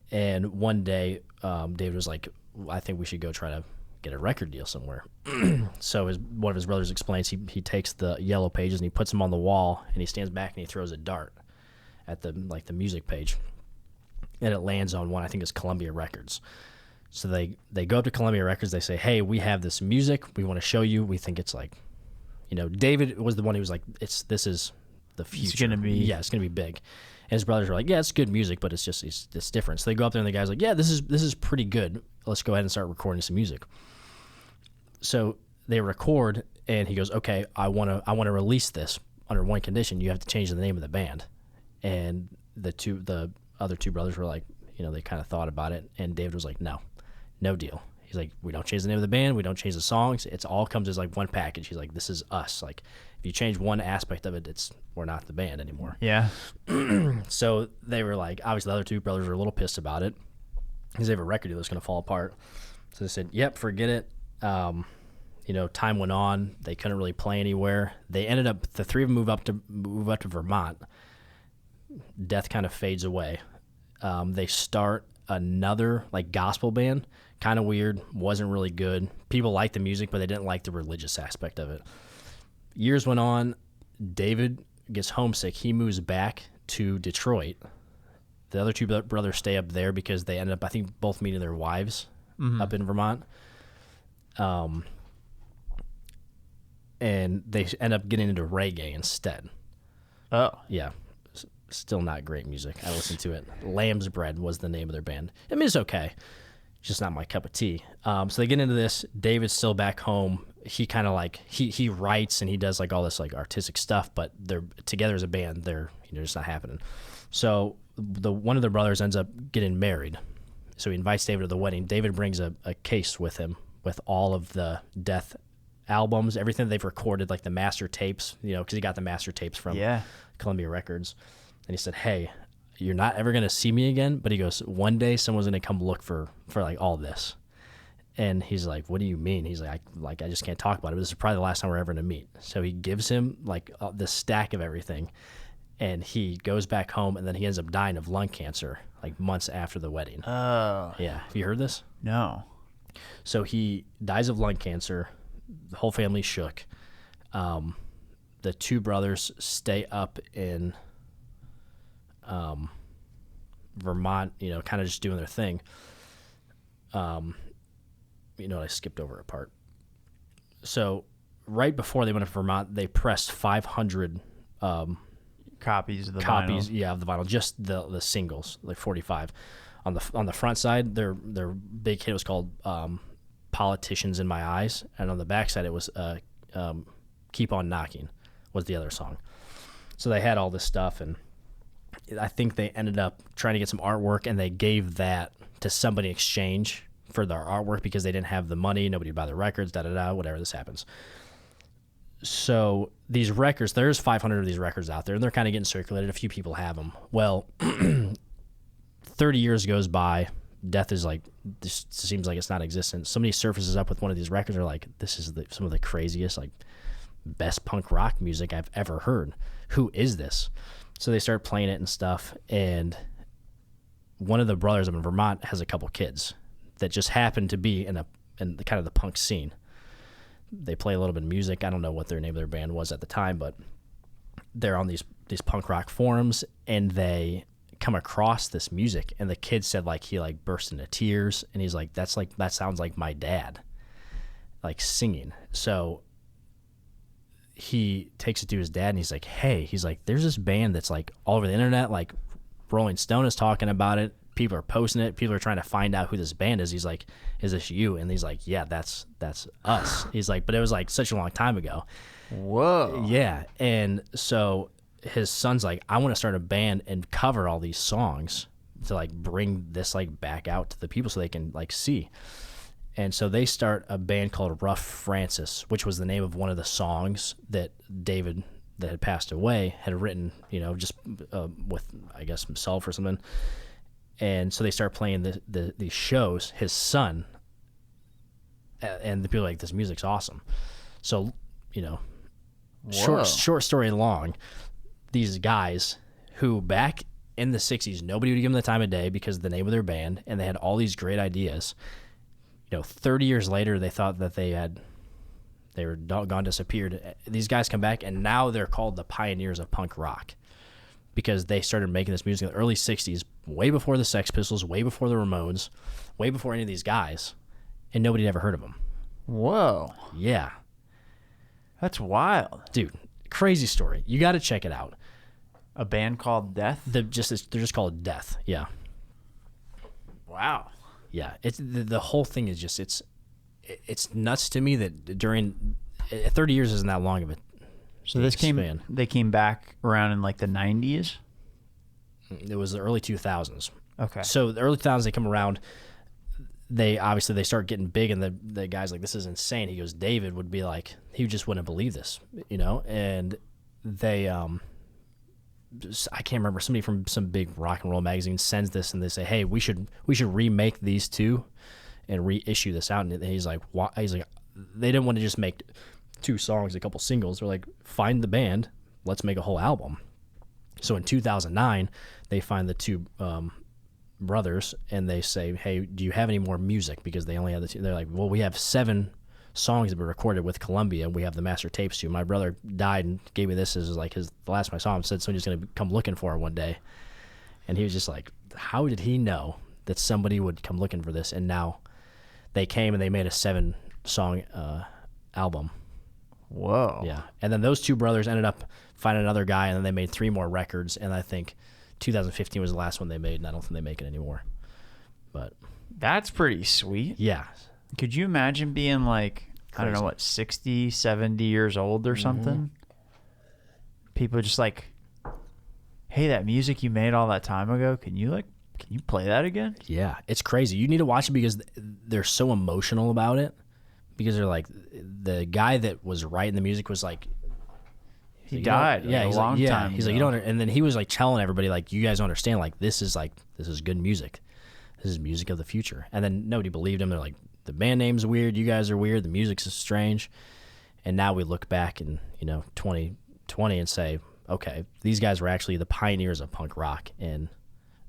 And one day, David was like, I think we should go try to get a record deal somewhere. So one of his brothers explains he takes the yellow pages and he puts them on the wall, and he stands back and he throws a dart at the music page, and it lands on one, I think it's Columbia Records. So they go up to Columbia Records. They say, hey, we have this music. We want to show you. We think it's like, David was the one who was like, this is the future. It's going to be. Yeah, it's going to be big. And his brothers were like, yeah, it's good music, but it's just it's different. So they go up there, and the guy's like, yeah, this is pretty good. Let's go ahead and start recording some music. So they record, and he goes, okay, I want to release this under one condition. You have to change the name of the band. And the other 2 brothers were like, they kind of thought about it, and David was like, no deal. He's like, we don't change the name of the band, we don't change the songs. It's all comes as like one package. He's like, this is us. Like, if you change one aspect of it, we're not the band anymore. Yeah. So they were like, obviously the other 2 brothers were a little pissed about it because they have a record deal that's going to fall apart. So they said, yep, forget it. Time went on. They couldn't really play anywhere. They ended up, the 3 of them move up to Vermont. Death kind of fades away. They start another like gospel band, kind of weird, wasn't really good. People liked the music, but they didn't like the religious aspect of it. Years went on. David gets homesick. He moves back to Detroit. The other 2 brothers stay up there because they ended up, I think, both meeting their wives up in Vermont. And they end up getting into reggae instead. Oh. Yeah. Still not great music. I listened to it. Lamb's Bread was the name of their band. I mean, it's okay. Just not my cup of tea. So they get into this. David's still back home. He kind of like, he writes and he does like all this like artistic stuff, but they're together as a band. They're, just not happening. So one of their brothers ends up getting married. So he invites David to the wedding. David brings a case with him with all of the Death albums, everything they've recorded, like the master tapes, because he got the master tapes from Columbia Records. And he said, hey, you're not ever going to see me again. But he goes, one day someone's going to come look for like all this. And he's like, what do you mean? He's like, I just can't talk about it. This is probably the last time we're ever going to meet. So he gives him like this stack of everything, and he goes back home, and then he ends up dying of lung cancer like months after the wedding. Oh. Yeah. Have you heard this? No. So he dies of lung cancer. The whole family's shook. The two brothers stay up in Vermont, kind of just doing their thing. I skipped over a part. So right before they went to Vermont, they pressed 500 copies of the copies, vinyl. Yeah, of the vinyl, just the singles, like 45. On the front side, their big hit was called "Politicians in My Eyes," and on the back side, it was "Keep on Knocking" was the other song. So they had all this stuff, and I think they ended up trying to get some artwork, and they gave that to somebody in exchange for their artwork because they didn't have the money. Nobody would buy the records, whatever this happens. So these records, there's 500 of these records out there, and they're kind of getting circulated. A few people have them. Well, 30 years goes by. Death is like, this seems like it's not existent. Somebody surfaces up with one of these records. They're like, this is some of the craziest, like, best punk rock music I've ever heard. Who is this? So they start playing it and stuff, and one of the brothers up in Vermont has a couple kids that just happen to be in the kind of the punk scene. They play a little bit of music. I don't know what their name of their band was at the time, but they're on these punk rock forums, and they come across this music, and the kid said like he like burst into tears, and he's like, that sounds like my dad, like singing. So he takes it to his dad, and he's like, hey, there's this band that's like all over the internet, like Rolling Stone is talking about it. People are posting it. People are trying to find out who this band is. He's like, is this you? And he's like, yeah, that's us. He's like, but it was like such a long time ago. Whoa. Yeah. And so his son's like, I want to start a band and cover all these songs to like bring this like back out to the people so they can like see. And so they start a band called Rough Francis, which was the name of one of the songs that David, that had passed away, had written, just with, I guess, himself or something. And so they start playing these shows, his son, and the people are like, this music's awesome. So, short story long, these guys who back in the 60s, nobody would give them the time of day because of the name of their band, and they had all these great ideas. 30 years later, they thought that they were doggone disappeared. These guys come back, and now they're called the pioneers of punk rock because they started making this music in the early 60s, way before the Sex Pistols, way before the Ramones, way before any of these guys, and nobody had ever heard of them. Whoa. Yeah. That's wild. Dude, crazy story. You got to check it out. A band called Death? They're just called Death, yeah. Wow. Yeah, it's the whole thing is just it's nuts to me that during 30 years isn't that long of a so they came back around in like the 90s. It was the early 2000s. Okay. So the early 2000s they come around. They start getting big, and the guy's like, this is insane. He goes, David would be like, he just wouldn't believe this, and they I can't remember, somebody from some big rock and roll magazine sends this, and they say, hey, we should remake these two and reissue this out. And he's like, why? He's like, they didn't want to just make 2 songs, a couple singles. They're like, find the band, let's make a whole album. So in 2009, they find the 2 brothers, and they say, hey, do you have any more music? Because they only have the 2. They're like, well, we have 7 songs that were recorded with Columbia. We have the master tapes too. My brother died and gave me this as like the last time I saw him, said somebody's going to come looking for it one day. And he was just like, how did he know that somebody would come looking for this? And now they came and they made a 7-song album. Whoa. Yeah. And then those 2 brothers ended up finding another guy, and then they made 3 more records. And I think 2015 was the last one they made, and I don't think they make it anymore. But that's pretty sweet. Yeah. Could you imagine being like, Crazy. I don't know what, 60, 70 years old or something? People just like, hey, that music you made all that time ago, can you play that again? Yeah, it's crazy. You need to watch it because they're so emotional about it. Because they're like, the guy that was writing the music was like, he died. Yeah, a long time. He's like, you don't. And then he was like telling everybody, like, you guys don't understand. Like, this is good music. This is music of the future. And then nobody believed him. They're like, the band name's weird, you guys are weird, the music's strange. And now we look back in, 2020 and say, okay, these guys were actually the pioneers of punk rock, and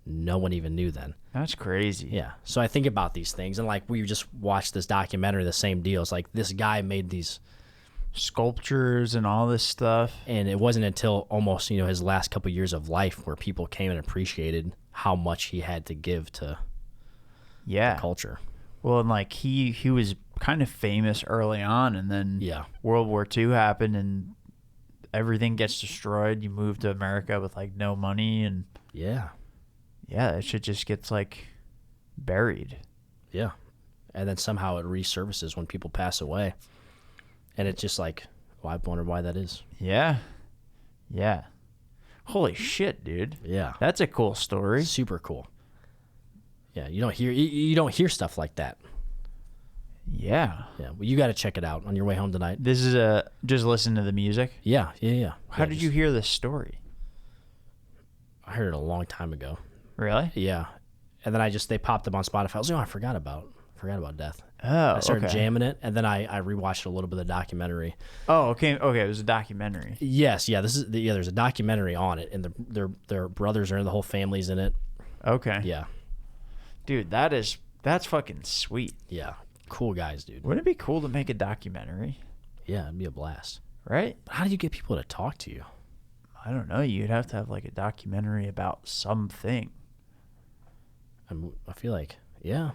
no one even knew then. That's crazy. Yeah. So I think about these things, and like we just watched this documentary, the same deal. It's like this guy made these sculptures and all this stuff, and it wasn't until almost his last couple years of life where people came and appreciated how much he had to give to the culture. Well, and like he was kind of famous early on, and then World War II happened, and everything gets destroyed. You move to America with like no money, and that shit just gets like buried. Yeah, and then somehow it resurfaces when people pass away, and it's just like, well, I wonder why that is. Yeah. Holy shit, dude. Yeah, that's a cool story. Super cool. Yeah, you don't hear stuff like that. Yeah. Well, you got to check it out on your way home tonight. This is just listen to the music. Yeah. How did you hear this story? I heard it a long time ago. Really? Yeah. And then they popped up on Spotify. I was like, I forgot about Death. Oh, I started jamming it, and then I rewatched a little bit of the documentary. Oh, okay. It was a documentary. Yes, yeah. There's a documentary on it, and their brothers are in, the whole family's in it. Okay. Yeah. Dude, that's fucking sweet. Yeah. Cool guys, dude. Wouldn't it be cool to make a documentary? Yeah, it'd be a blast. Right? But how do you get people to talk to you? I don't know. You'd have to have like a documentary about something. I feel like, it's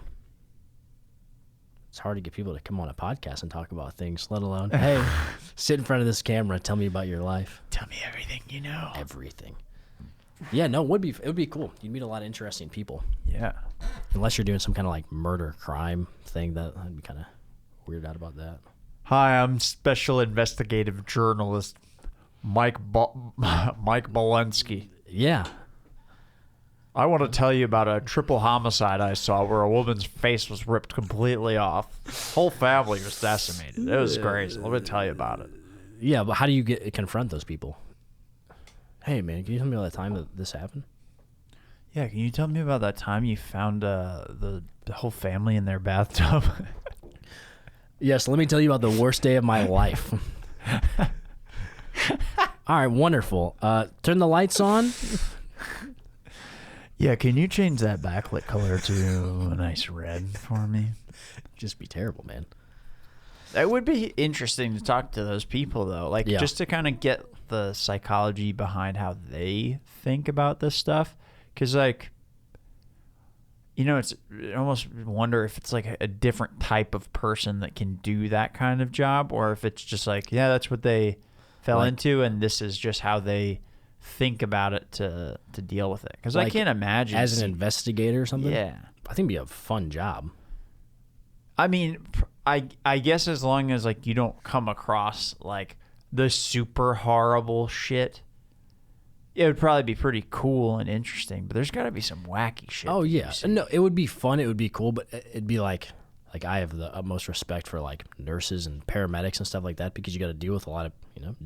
hard to get people to come on a podcast and talk about things, let alone, hey, sit in front of this camera, tell me about your life. Tell me everything you know. Everything. Yeah, no, it would be cool. You'd meet a lot of interesting people. Yeah. Unless you're doing some kind of like murder crime thing, I'd be kind of weirded out about that. Hi, I'm special investigative journalist Mike Bolensky. Yeah. I want to tell you about a triple homicide I saw where a woman's face was ripped completely off. Whole family was decimated. It was crazy. Let me tell you about it. Yeah, but how do you confront those people? Hey, man, can you tell me about the time that this happened? Yeah, can you tell me about that time you found the whole family in their bathtub? Yes, let me tell you about the worst day of my life. All right, wonderful. Turn the lights on. Yeah, can you change that backlit color to a nice red for me? Just be terrible, man. It would be interesting to talk to those people, though. Like, just to kind of get the psychology behind how they think about this stuff. Because, like, I almost wonder if it's like a different type of person that can do that kind of job, or if it's just like, yeah, that's what they fell into, and this is just how they think about it to deal with it. Because I can't imagine as an investigator or something. Yeah, I think it'd be a fun job. I mean, I guess as long as like you don't come across like the super horrible shit, it would probably be pretty cool and interesting. But there's got to be some wacky shit. Oh yeah, no, it would be fun. It would be cool, but it'd be like I have the utmost respect for like nurses and paramedics and stuff like that, because you got to deal with a lot of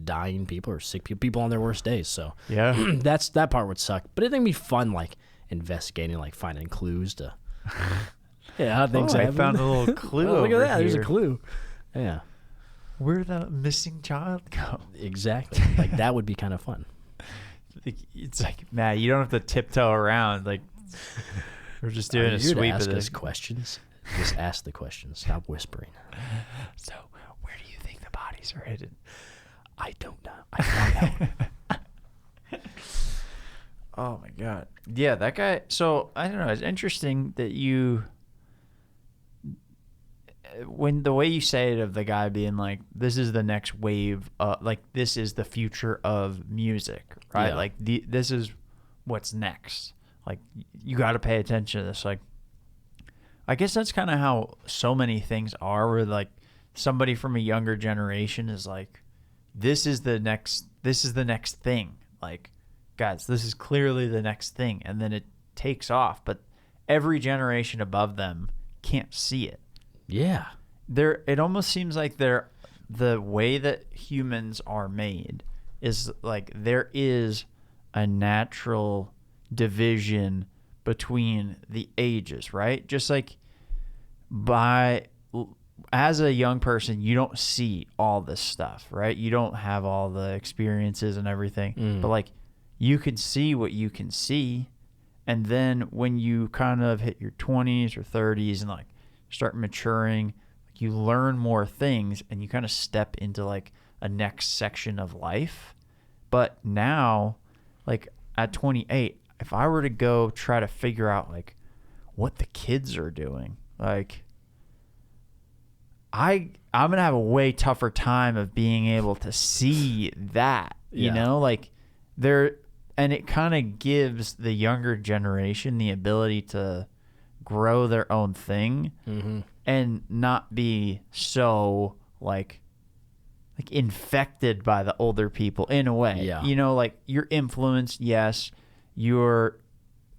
dying people or sick people on their worst days. So yeah, that part would suck. But I think it'd be fun, like investigating, like finding clues to. Yeah, how things happen. I found a little clue. Look at that! Here. There's a clue. Yeah, where'd the missing child go? Exactly. Like that would be kind of fun. It's like, Matt, you don't have to tiptoe around. Like we're just doing a sweep of this. Questions. Just ask the questions. Stop whispering. So, where do you think the bodies are hidden? I don't know. Oh my god. Yeah, that guy. So I don't know. It's interesting that when the way you say it of the guy being like, this is the next wave, like this is the future of music, right? Yeah. Like this is what's next. Like you got to pay attention to this. Like, I guess that's kind of how so many things are, where like somebody from a younger generation is like, this is the next thing. Like, guys, this is clearly the next thing. And then it takes off, but every generation above them can't see it. Yeah. It almost seems like the way that humans are made is like there is a natural division between the ages, right? Just like by as a young person, you don't see all this stuff, right? You don't have all the experiences and everything, but like you can see what you can see. And then when you kind of hit your 20s or 30s and like start maturing, you learn more things and you kind of step into like a next section of life. But now, like at 28, if I were to go try to figure out like what the kids are doing, like I'm going to have a way tougher time of being able to see that, you know, like and it kind of gives the younger generation the ability to grow their own thing and not be so like infected by the older people in a way. Yeah. You know, like you're influenced, yes. Your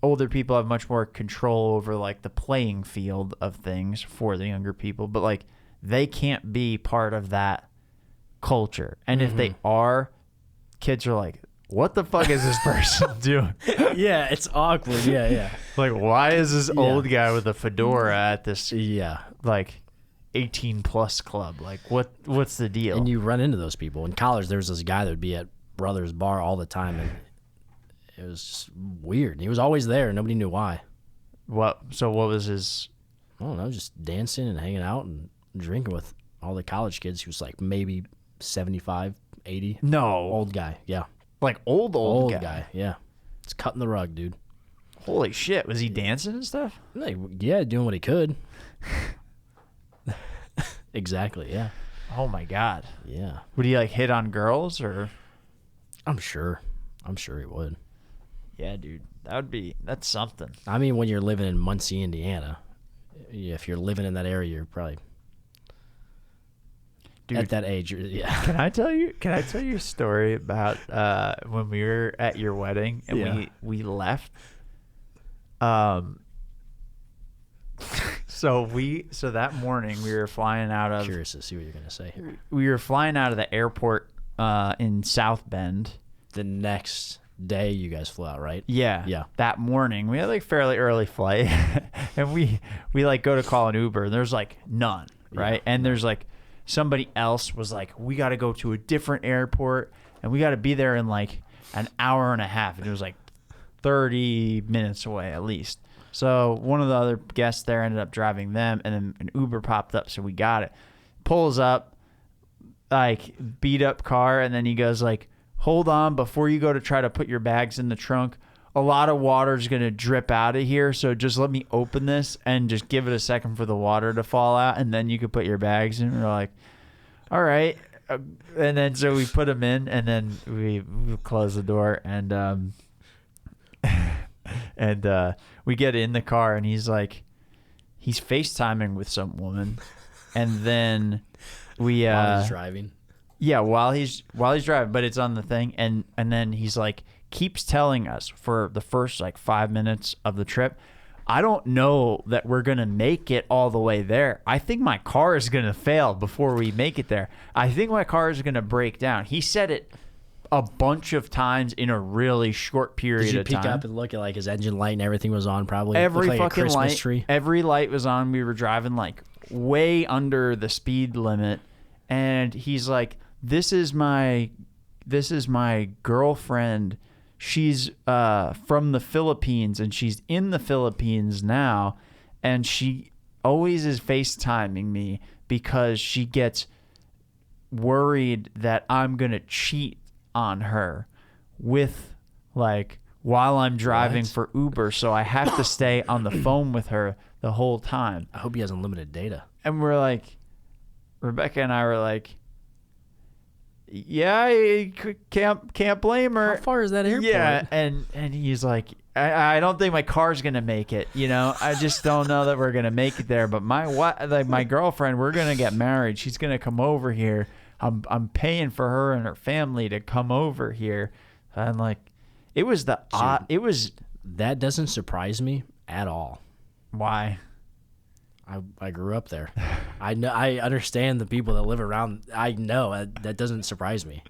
older people have much more control over like the playing field of things for the younger people, but like they can't be part of that culture. And if they are, kids are like, what the fuck is this person doing? Yeah, it's awkward. Yeah. Like, why is this old guy with a fedora at this like 18 plus club? Like, what's the deal? And you run into those people. In college, there was this guy that would be at Brothers Bar all the time, and it was just weird. He was always there. Nobody knew why. So what was his? I don't know, just dancing and hanging out and drinking with all the college kids. He was like maybe 75, 80. No. Old guy, yeah. Like old guy, yeah. It's cutting the rug, dude. Holy shit. Was he dancing and stuff? Like, yeah, doing what he could. Exactly, yeah. Oh my God. Yeah. Would he like hit on girls or? I'm sure he would. Yeah, dude. That's something. I mean, when you're living in Muncie, Indiana, if you're living in that area, you're probably at that age. Yeah. Can I tell you a story about when we were at your wedding and we left? So that morning we were flying out of. Curious to see what you're gonna say. We were flying out of the airport in South Bend. The next day, you guys flew out, right? Yeah. That morning we had like fairly early flight, and we like go to call an Uber, and there's like none, right? And there's like somebody else was like, we got to go to a different airport, and we got to be there in like an hour and a half, and it was like 30 minutes away at least. So one of the other guests there ended up driving them, and then an Uber popped up, so we got it. Pulls up, like beat up car, and then he goes like, hold on, before you go to try to put your bags in the trunk, a lot of water is going to drip out of here, so just let me open this and just give it a second for the water to fall out, and then you could put your bags in. We're like, all right. And then so we put them in, and then we close the door, and we get in the car, and he's FaceTiming with some woman, and then while he's driving. Yeah, while he's driving, but it's on the thing, and then he's like keeps telling us for the first like 5 minutes of the trip, I don't know that we're gonna make it all the way there. I think my car is gonna fail before we make it there. I think my car is gonna break down. He said it a bunch of times in a really short period of time. Did you peek up and look at like his engine light and everything was on? Probably every like fucking a Christmas light. Tree. Every light was on. We were driving like way under the speed limit, and he's like, "This is my girlfriend. She's from the Philippines, and she's in the Philippines now, and she always is FaceTiming me because she gets worried that I'm gonna cheat on her with like while I'm driving for Uber, so I have to stay on the phone with her the whole time." I hope he has unlimited data. And we're like, Rebecca and I were like, yeah, I can't blame her. How far is that airport? Yeah, and he's like, I don't think my car's gonna make it. You know, I just don't know that we're gonna make it there. But my girlfriend, we're gonna get married. She's gonna come over here. I'm paying for her and her family to come over here. And like, it was that doesn't surprise me at all. Why? I grew up there. I know. I understand the people that live around. I know that doesn't surprise me.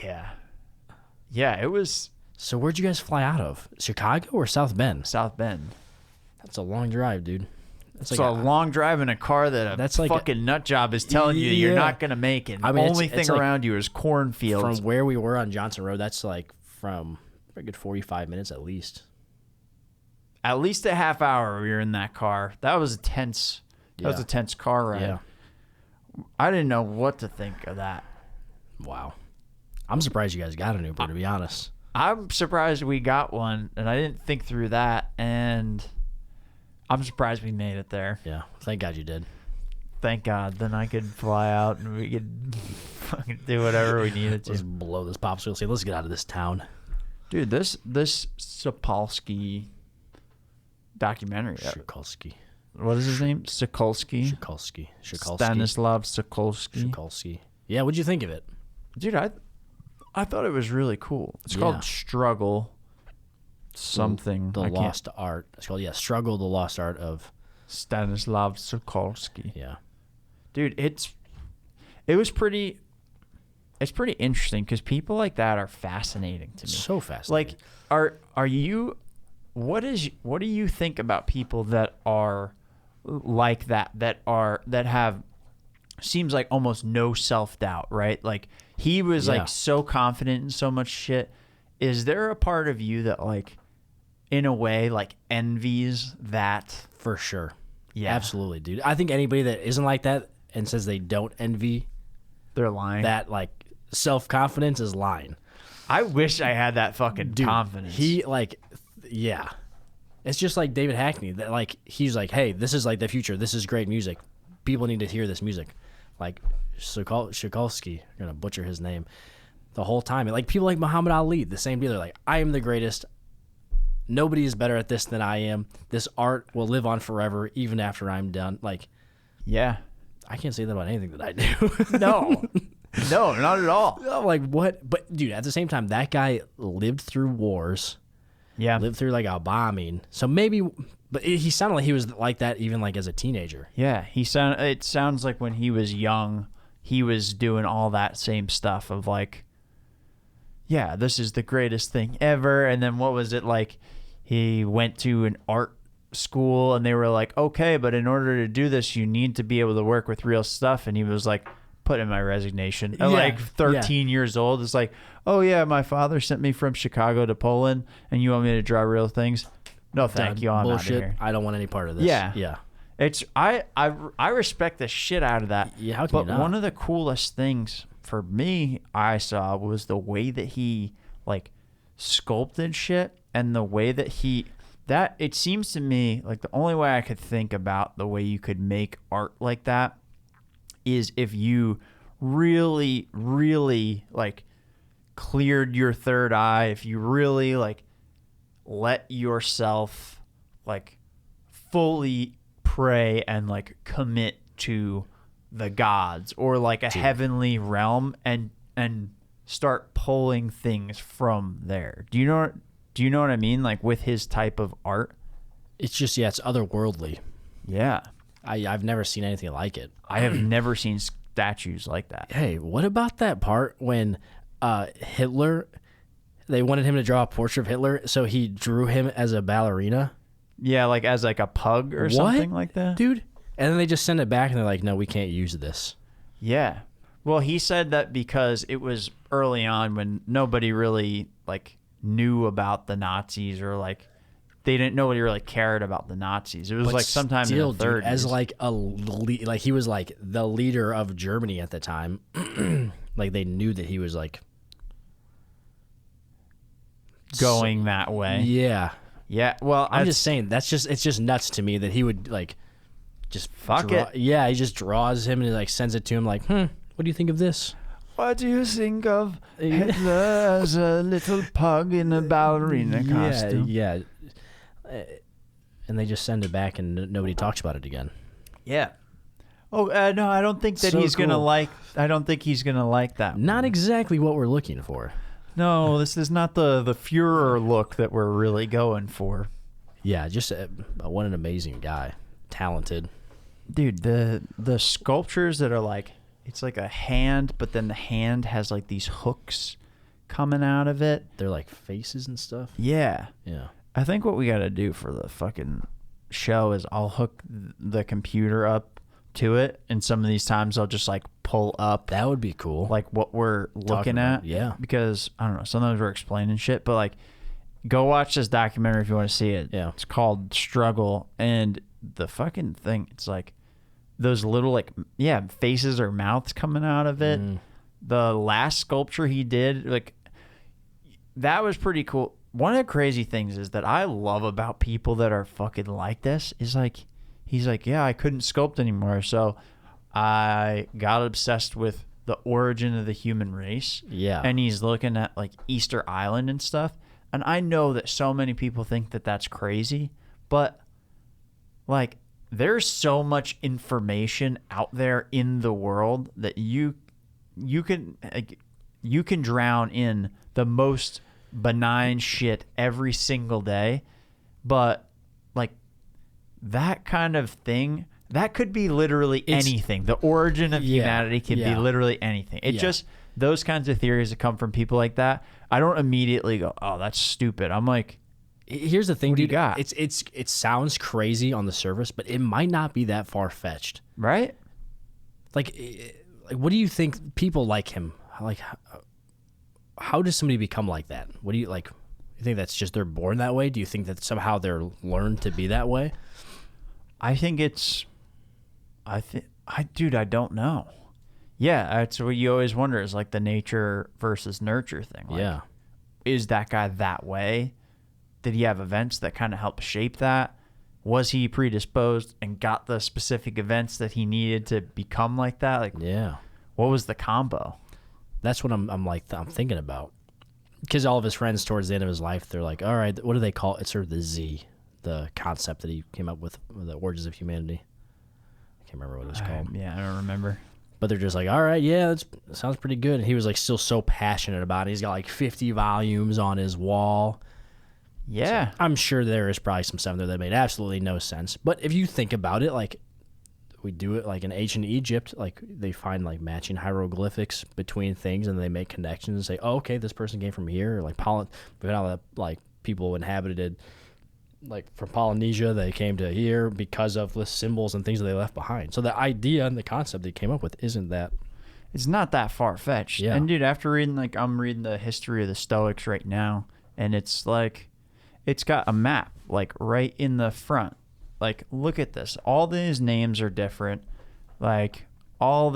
Yeah, it was. So where'd you guys fly out of? Chicago or South Bend? South Bend. That's a long drive, dude. It's like a long drive in a car that a fucking nut job is telling you you're not going to make it. I mean, the only thing around you is cornfields. From where we were on Johnson Road, that's like from a good 45 minutes at least. At least a half hour we were in that car. That was a tense car ride. Yeah. I didn't know what to think of that. Wow. I'm surprised you guys got an Uber, to be honest. I'm surprised we got one, and I didn't think through that, and I'm surprised we made it there. Yeah. Thank God you did. Thank God. Then I could fly out, and we could fucking do whatever we needed to. Let's blow this popsicle. Say, let's get out of this town. Dude, this Szukalski documentary. Szukalski. What is his name? Szukalski? Szukalski. Stanislav Szukalski. Szukalski. Yeah, what'd you think of it? Dude, I thought it was really cool. It's called Struggle something. The Lost Art. It's called, Struggle, the Lost Art of Stanislav Szukalski. Yeah. Dude, it's pretty interesting because people like that are fascinating to me. So fascinating. Like, are you, what do you think about people that are like that have, seems like almost no self-doubt, right? Like, he was like so confident in so much shit. Is there a part of you that, like, in a way, like, envies that? For sure. Yeah. Absolutely, dude. I think anybody that isn't like that and says they don't envy, they're lying. That, like, self-confidence is lying. I wish I had that fucking confidence. He, like, yeah. It's just like David Hackney. That, like, he's like, hey, this is, like, the future. This is great music. People need to hear this music. Like, Szukalski, I'm going to butcher his name, the whole time. And, like, people like Muhammad Ali, the same deal. They're like, I am the greatest. Nobody is better at this than I am. This art will live on forever, even after I'm done. Like, yeah. I can't say that about anything that I do. No, not at all. No, like, what? But, dude, at the same time, that guy lived through wars. Yeah. Lived through, like, a bombing. So maybe, but he sounded like he was like that even, like, as a teenager. Yeah. It sounds like when he was young, he was doing all that same stuff of, like, yeah, this is the greatest thing ever. And then what was it like? He went to an art school and they were like, okay, but in order to do this, you need to be able to work with real stuff. And he was like, put in my resignation at like 13 years old. It's like, oh yeah, my father sent me from Chicago to Poland and you want me to draw real things? No, thank you. I'm bullshit. Out of here. I don't want any part of this. Yeah. It's I respect the shit out of that. Yeah, how can you not? One of the coolest things for me I saw was the way that he, like, sculpted shit, and the way that it seems to me like the only way I could think about the way you could make art like that is if you really, really, like, cleared your third eye, if you really, like, let yourself, like, fully pray and, like, commit to the gods or, like, a heavenly realm and start pulling things from there. Do you know what I mean? Like, with his type of art, it's just it's otherworldly. Yeah. I've never seen anything like it. I have never seen statues like that. Hey, what about that part when Hitler, they wanted him to draw a portrait of Hitler, so he drew him as a ballerina? Yeah, like as like a pug or something like that. Dude. And then they just send it back and they're like, no, we can't use this. Yeah. Well, he said that because it was early on when nobody really, like, knew about the Nazis, or, like, nobody really cared about the Nazis. It was like sometime still, in the 30s. Dude, as like like he was like the leader of Germany at the time. Like, they knew that he was like going that way. Yeah. Yeah. Well, I'm just saying it's just nuts to me that he would, like, just fuck it. Yeah, he just draws him and he, like, sends it to him like, what do you think of this? What do you think of Hitler as a little pug in a ballerina costume? Yeah. And they just send it back and nobody talks about it again. Yeah. Oh, no, I don't think that he's going to like, I don't think he's going to like that. Not exactly what we're looking for. No, this is not the Führer look that we're really going for. Yeah, just what an amazing guy. Talented. Dude, the sculptures that are like, it's like a hand, but then the hand has like these hooks coming out of it. They're like faces and stuff. Yeah. Yeah. I think what we got to do for the fucking show is I'll hook the computer up to it, and some of these times I'll just like pull up That would be cool. like what we're looking about, at. yeah. Because I don't know, sometimes we're explaining shit, but like go watch this documentary if you want to see it. Yeah. It's called Struggle, and the fucking thing, it's like those little like faces or mouths coming out of it. The last sculpture he did, like that was pretty cool. One of the crazy things is that I love about people that are fucking like this is like, he's like, yeah, I couldn't sculpt anymore, so I got obsessed with the origin of the human race. Yeah. And he's looking at like Easter Island and stuff. And I know that so many people think that that's crazy, but like there's so much information out there in the world that you can drown in the most benign shit every single day, but like that kind of thing, that could be literally anything. The origin of humanity can be literally anything. It just, those kinds of theories that come from people like that, I don't immediately go, oh, that's stupid. I'm like, here's the thing, what do you dude. got? It sounds crazy on the surface, but it might not be that far fetched. Right? Like, what do you think people like him? Like, how does somebody become like that? What do you like? You think that's just they're born that way? Do you think that somehow they're learned to be that way? I think it's, dude, I don't know. Yeah, that's what you always wonder is like the nature versus nurture thing. Like, yeah. Is that guy that way? Did he have events that kind of helped shape that? Was he predisposed and got the specific events that he needed to become like that? Like, yeah. What was the combo? That's what I'm thinking about. Because all of his friends towards the end of his life, they're like, all right, what do they call it? It's sort of the Z, the concept that he came up with, the origins of humanity. I can't remember what it was called. Yeah, I don't remember. But they're just like, all right, yeah, that sounds pretty good. And he was like still so passionate about it. He's got like 50 volumes on his wall. Yeah. So I'm sure there is probably some stuff there that made absolutely no sense. But if you think about it, like we do it like in ancient Egypt, like they find like matching hieroglyphics between things and they make connections and say, oh, okay, this person came from here. Or like like people inhabited like from Polynesia, they came to here because of the symbols and things that they left behind. So the idea and the concept they came up with isn't that. It's not that far-fetched. Yeah. And dude, after reading, like I'm reading the history of the Stoics right now, and it's like, it's got a map like right in the front. Like, look at this. All these names are different. Like all of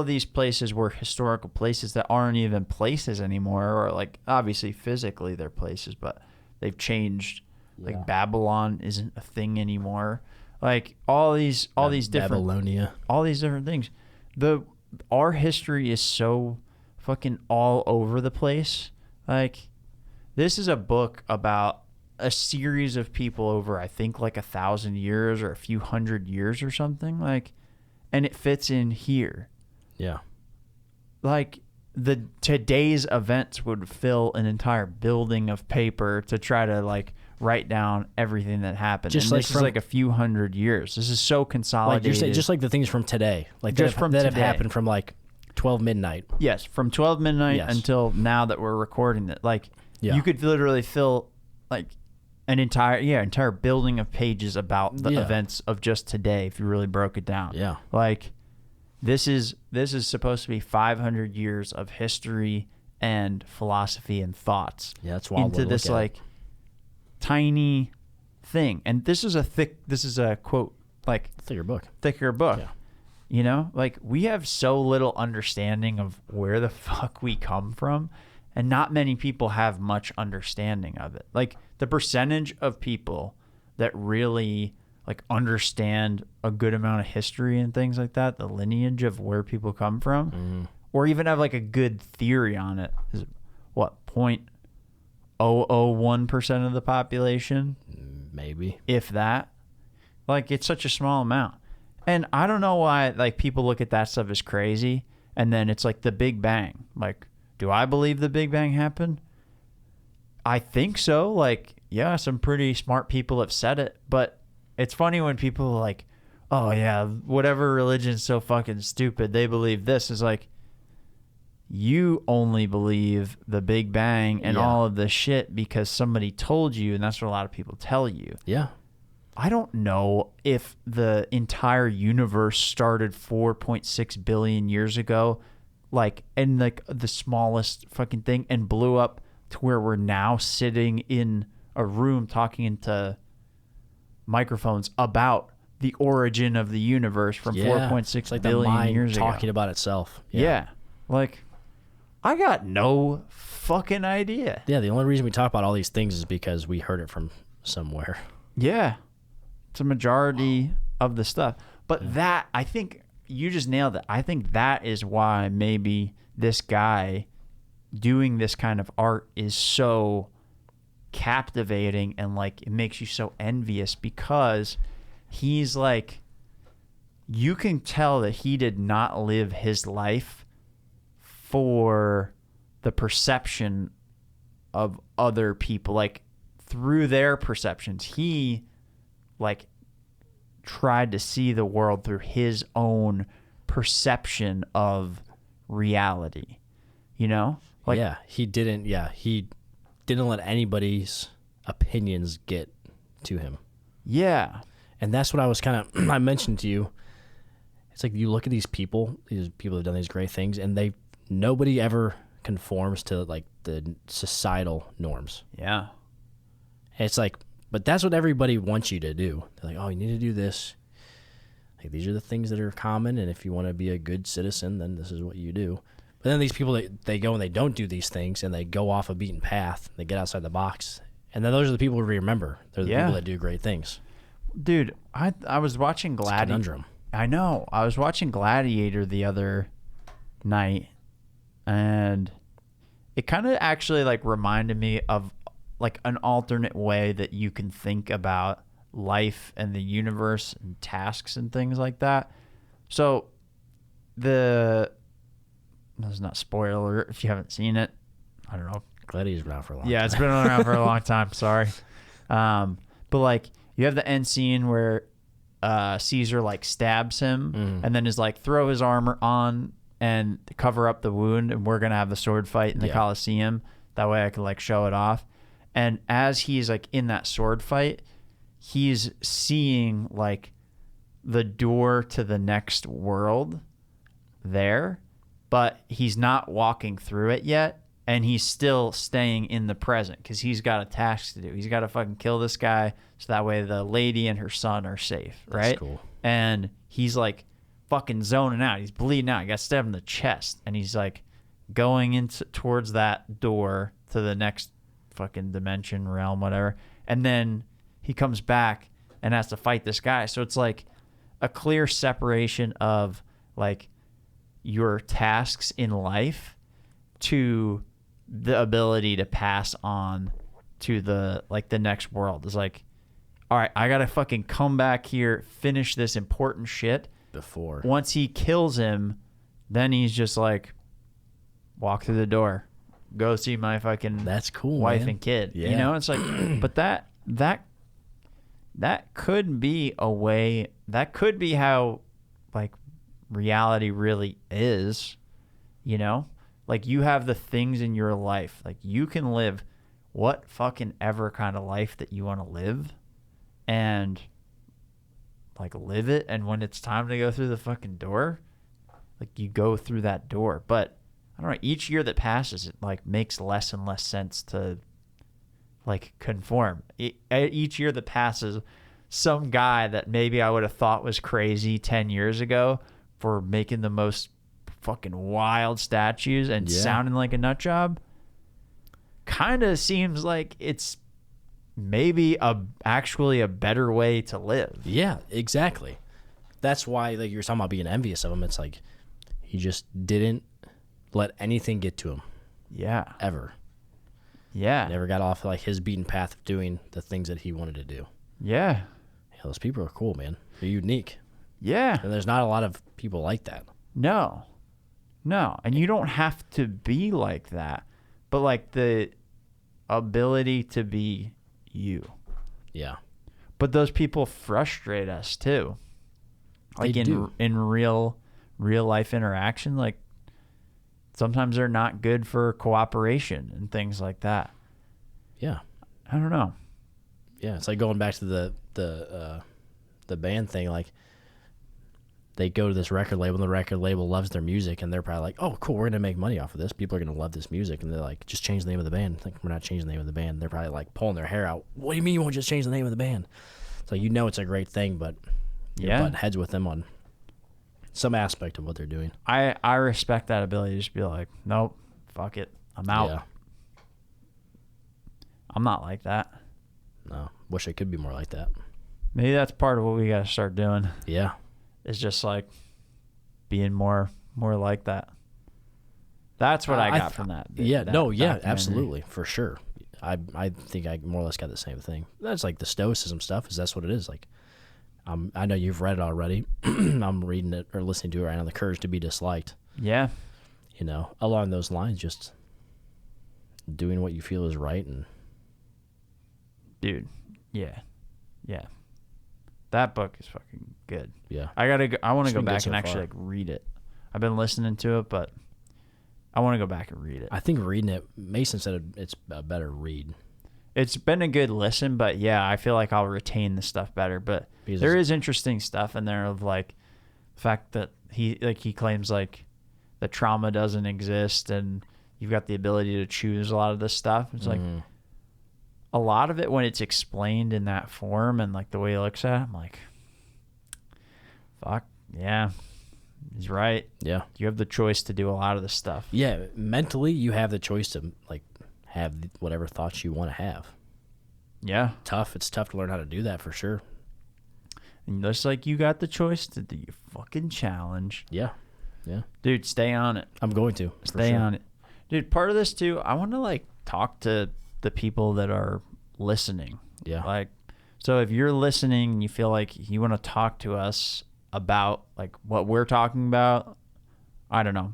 these places were historical places that aren't even places anymore, or like obviously physically they're places, but they've changed. Like Babylon isn't a thing anymore. Like all these different Babylonia, all these different things. Our history is so fucking all over the place. Like this is a book about a series of people over, I think, like 1,000 years or a few hundred years or something. Like, and it fits in here. Yeah. Like today's events would fill an entire building of paper to try to like write down everything that happened. Just and like this is like a few hundred years. This is so Like consolidated. you're saying, just like the things from today, like Just that have today. happened from like 12 midnight. Yes, from 12 midnight Yes. until now that we're recording it. Like Yeah. you could literally fill like an entire building of pages about the events of just today if you really broke it down. Yeah. Like this is supposed to be 500 years of history and philosophy and thoughts. Yeah, that's wild. Into this like tiny thing. And this is a quote, like thicker book. Yeah. You know, like we have so little understanding of where the fuck we come from, and not many people have much understanding of it. Like the percentage of people that really like understand a good amount of history and things like that, the lineage of where people come from, or even have like a good theory on it, is what, 0.001% of the population, Maybe. if that. Like it's such a small amount. And I don't know why like people look at that stuff as crazy, and then it's like the Big Bang. Like, do I believe the Big Bang happened? I think so. Like, yeah, some pretty smart people have said it, but it's funny when people are like, oh yeah, whatever religion's so fucking stupid, they believe this. Is like, you only believe the Big Bang and all of this shit because somebody told you, and that's what a lot of people tell you. Yeah. I don't know if the entire universe started 4.6 billion years ago, like, and like the smallest fucking thing, and blew up to where we're now sitting in a room talking into microphones about the origin of the universe from 4.6 it's like billion the mind years ago. talking about itself. Yeah. Like, I got no fucking idea. Yeah, the only reason we talk about all these things is because we heard it from somewhere. Yeah. It's a majority of the stuff. But that, I think you just nailed it. I think that is why maybe this guy doing this kind of art is so captivating and like it makes you so envious, because he's like, you can tell that he did not live his life for the perception of other people, like through their perceptions. He like tried to see the world through his own perception of reality, you know? Like, he didn't let anybody's opinions get to him. Yeah. And that's what I was kind of I mentioned to you. It's like you look at these people who've done these great things, and nobody ever conforms to like the societal norms. Yeah. And it's like, but that's what everybody wants you to do. They're like, oh, you need to do this. Like, these are the things that are common, and if you want to be a good citizen, then this is what you do. But then these people, they go and they don't do these things, and they go off a beaten path. They get outside the box. And then those are the people we remember. They're the people that do great things. Dude, I was watching Gladiator. Conundrum. I know. I was watching Gladiator the other night, and it kind of actually like reminded me of like an alternate way that you can think about life and the universe and tasks and things like that. So this is not spoiler alert if you haven't seen it. I don't know. Gladiator's been out for a long time. Yeah, it's been around for a long time. Sorry. But like you have the end scene where Caesar like stabs him and then is like, throw his armor on and cover up the wound, and we're gonna have the sword fight in the Colosseum. That way I can like show it off. And as he's like in that sword fight, he's seeing like the door to the next world there, but he's not walking through it yet. And he's still staying in the present because he's got a task to do. He's got to fucking kill this guy so that way the lady and her son are safe, right? That's cool. And he's like fucking zoning out. He's bleeding out. He got stabbed in the chest. And he's like going towards that door to the next fucking dimension, realm, whatever. And then he comes back and has to fight this guy. So it's like a clear separation of like your tasks in life to the ability to pass on to the like the next world. Is like, all right, I gotta fucking come back here, finish this important shit before. Once he kills him, then he's just like, walk through the door, go see my fucking that's cool wife man. And kid. Yeah. You know, it's like, but that could be a way, that could be how like reality really is, you know? Like, you have the things in your life. Like, you can live what fucking ever kind of life that you want to live and, like, live it. And when it's time to go through the fucking door, like, you go through that door. But, I don't know, each year that passes, it, like, makes less and less sense to, like, conform. Each year that passes, some guy that maybe I would have thought was crazy 10 years ago for making the most fucking wild statues and sounding like a nut job kind of seems like it's maybe actually a better way to live. Yeah, exactly. That's why, like, you're talking about being envious of him. It's like he just didn't let anything get to him. Yeah. Ever. Yeah. Never got off like his beaten path of doing the things that he wanted to do. Yeah. Those people are cool, man. They're unique. Yeah. And there's not a lot of people like that. No. And you don't have to be like that, but like the ability to be you. Yeah. But those people frustrate us too. Like in real life interaction, like sometimes they're not good for cooperation and things like that. Yeah. I don't know. Yeah, it's like going back to the band thing. Like, they go to this record label, and the record label loves their music, and they're probably like, oh, cool, we're going to make money off of this. People are going to love this music. And they're like, just change the name of the band. Like, we're not changing the name of the band. They're probably like pulling their hair out. What do you mean you won't just change the name of the band? So it's a great thing, but you're butting heads with them on some aspect of what they're doing. I respect that ability to just be like, nope, fuck it, I'm out. Yeah. I'm not like that. No, wish I could be more like that. Maybe that's part of what we got to start doing. Yeah. Is just like being more like that. That's what I got from that. Absolutely, for sure. I think I more or less got the same thing. That's like the stoicism stuff. That's what it is. Like, I know you've read it already. I'm reading it or listening to it right now. The Courage to be Disliked. Yeah. You know, along those lines, just doing what you feel is right. And dude, yeah. That book is fucking good. Yeah. I want to go back and so actually far. like read it. I've been listening to it, but I want to go back and read it. I think reading it, Mason said it's a better read. It's been a good listen, but yeah, I feel like I'll retain the stuff better. But Because there is interesting stuff in there of like the fact that he claims like the trauma doesn't exist and you've got the ability to choose a lot of this stuff. It's like a lot of it when it's explained in that form and like the way he looks at it, I'm like, fuck, yeah, he's right. Yeah. You have the choice to do a lot of this stuff. Yeah, mentally you have the choice to like have whatever thoughts you want to have. Yeah. It's tough to learn how to do that for sure. And just like you got the choice to do your fucking challenge. Yeah. Dude, stay on it. I'm going to. Stay on it. Dude, part of this too, I want to like talk to the people that are listening. Yeah. Like, so if you're listening and you feel like you want to talk to us about like what we're talking about, I don't know.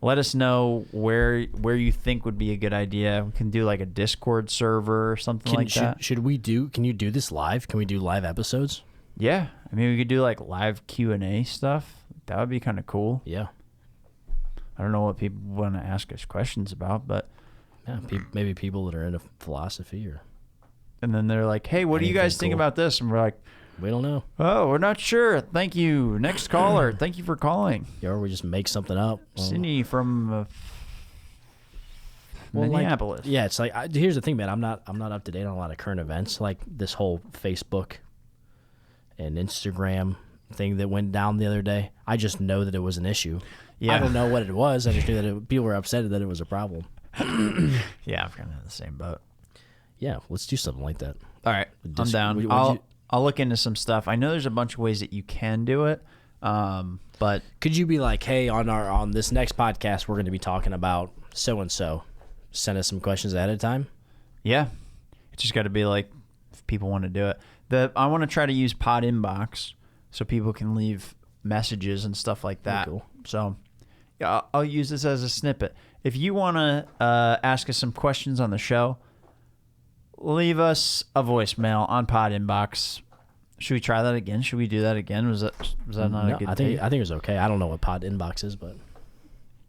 Let us know where you think would be a good idea. We can do like a Discord server or something that. Can you do this live? Can we do live episodes? Yeah. I mean, we could do like live Q&A stuff. That would be kind of cool. Yeah. I don't know what people want to ask us questions about, but yeah, maybe people that are into philosophy and then they're like, hey, what do you guys think about this? And we're like, we don't know. Oh, we're not sure. Thank you. Next caller. Thank you for calling. Yeah, or we just make something up. Sydney from Minneapolis. Like, yeah, it's like here's the thing, man. I'm not up to date on a lot of current events, like this whole Facebook and Instagram thing that went down the other day. I just know that it was an issue. Yeah. I don't know what it was. I just knew that people were upset that it was a problem. Yeah, I'm kind of in the same boat. Yeah, let's do something like that. All right, I'm down. I'll look into some stuff. I know there's a bunch of ways that you can do it, but could you be like, hey, on this next podcast, we're going to be talking about so and so. Send us some questions ahead of time. Yeah, it's just got to be like if people want to do it. I want to try to use Pod Inbox so people can leave messages and stuff like that. Cool. So yeah, I'll use this as a snippet. If you want to ask us some questions on the show, leave us a voicemail on Pod Inbox. Should we try that again? Should we do that again? Was that not a good I think it was okay. I don't know what Pod Inbox is, but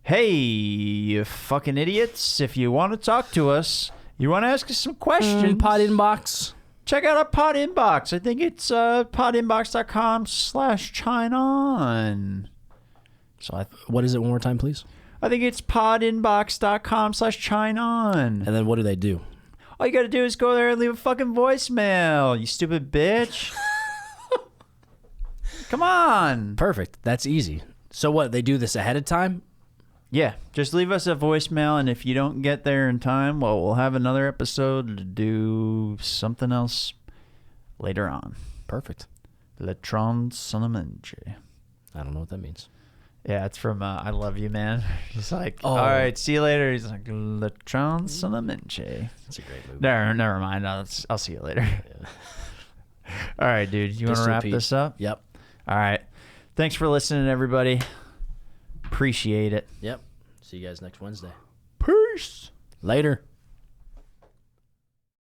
hey, you fucking idiots! If you want to talk to us, you want to ask us some questions, Pod Inbox. Check out our Pod Inbox. I think it's podinbox.com/Cheine. So what is it one more time, please? I think it's podinbox.com/Cheine. And then what do they do? All you got to do is go there and leave a fucking voicemail, you stupid bitch. Come on. Perfect. That's easy. So what, they do this ahead of time? Yeah, just leave us a voicemail, and if you don't get there in time, well, we'll have another episode to do something else later on. Perfect. Letron Sonamente. I don't know what that means. Yeah, it's from I Love You, Man. He's like, Oh. all right, see you later. He's like, Letron Sonamente. That's a great movie. Never mind. I'll see you later. Yeah. All right, dude. You want to wrap this up? Yep. All right. Thanks for listening, everybody. Appreciate it. Yep. See you guys next Wednesday. Peace. Later.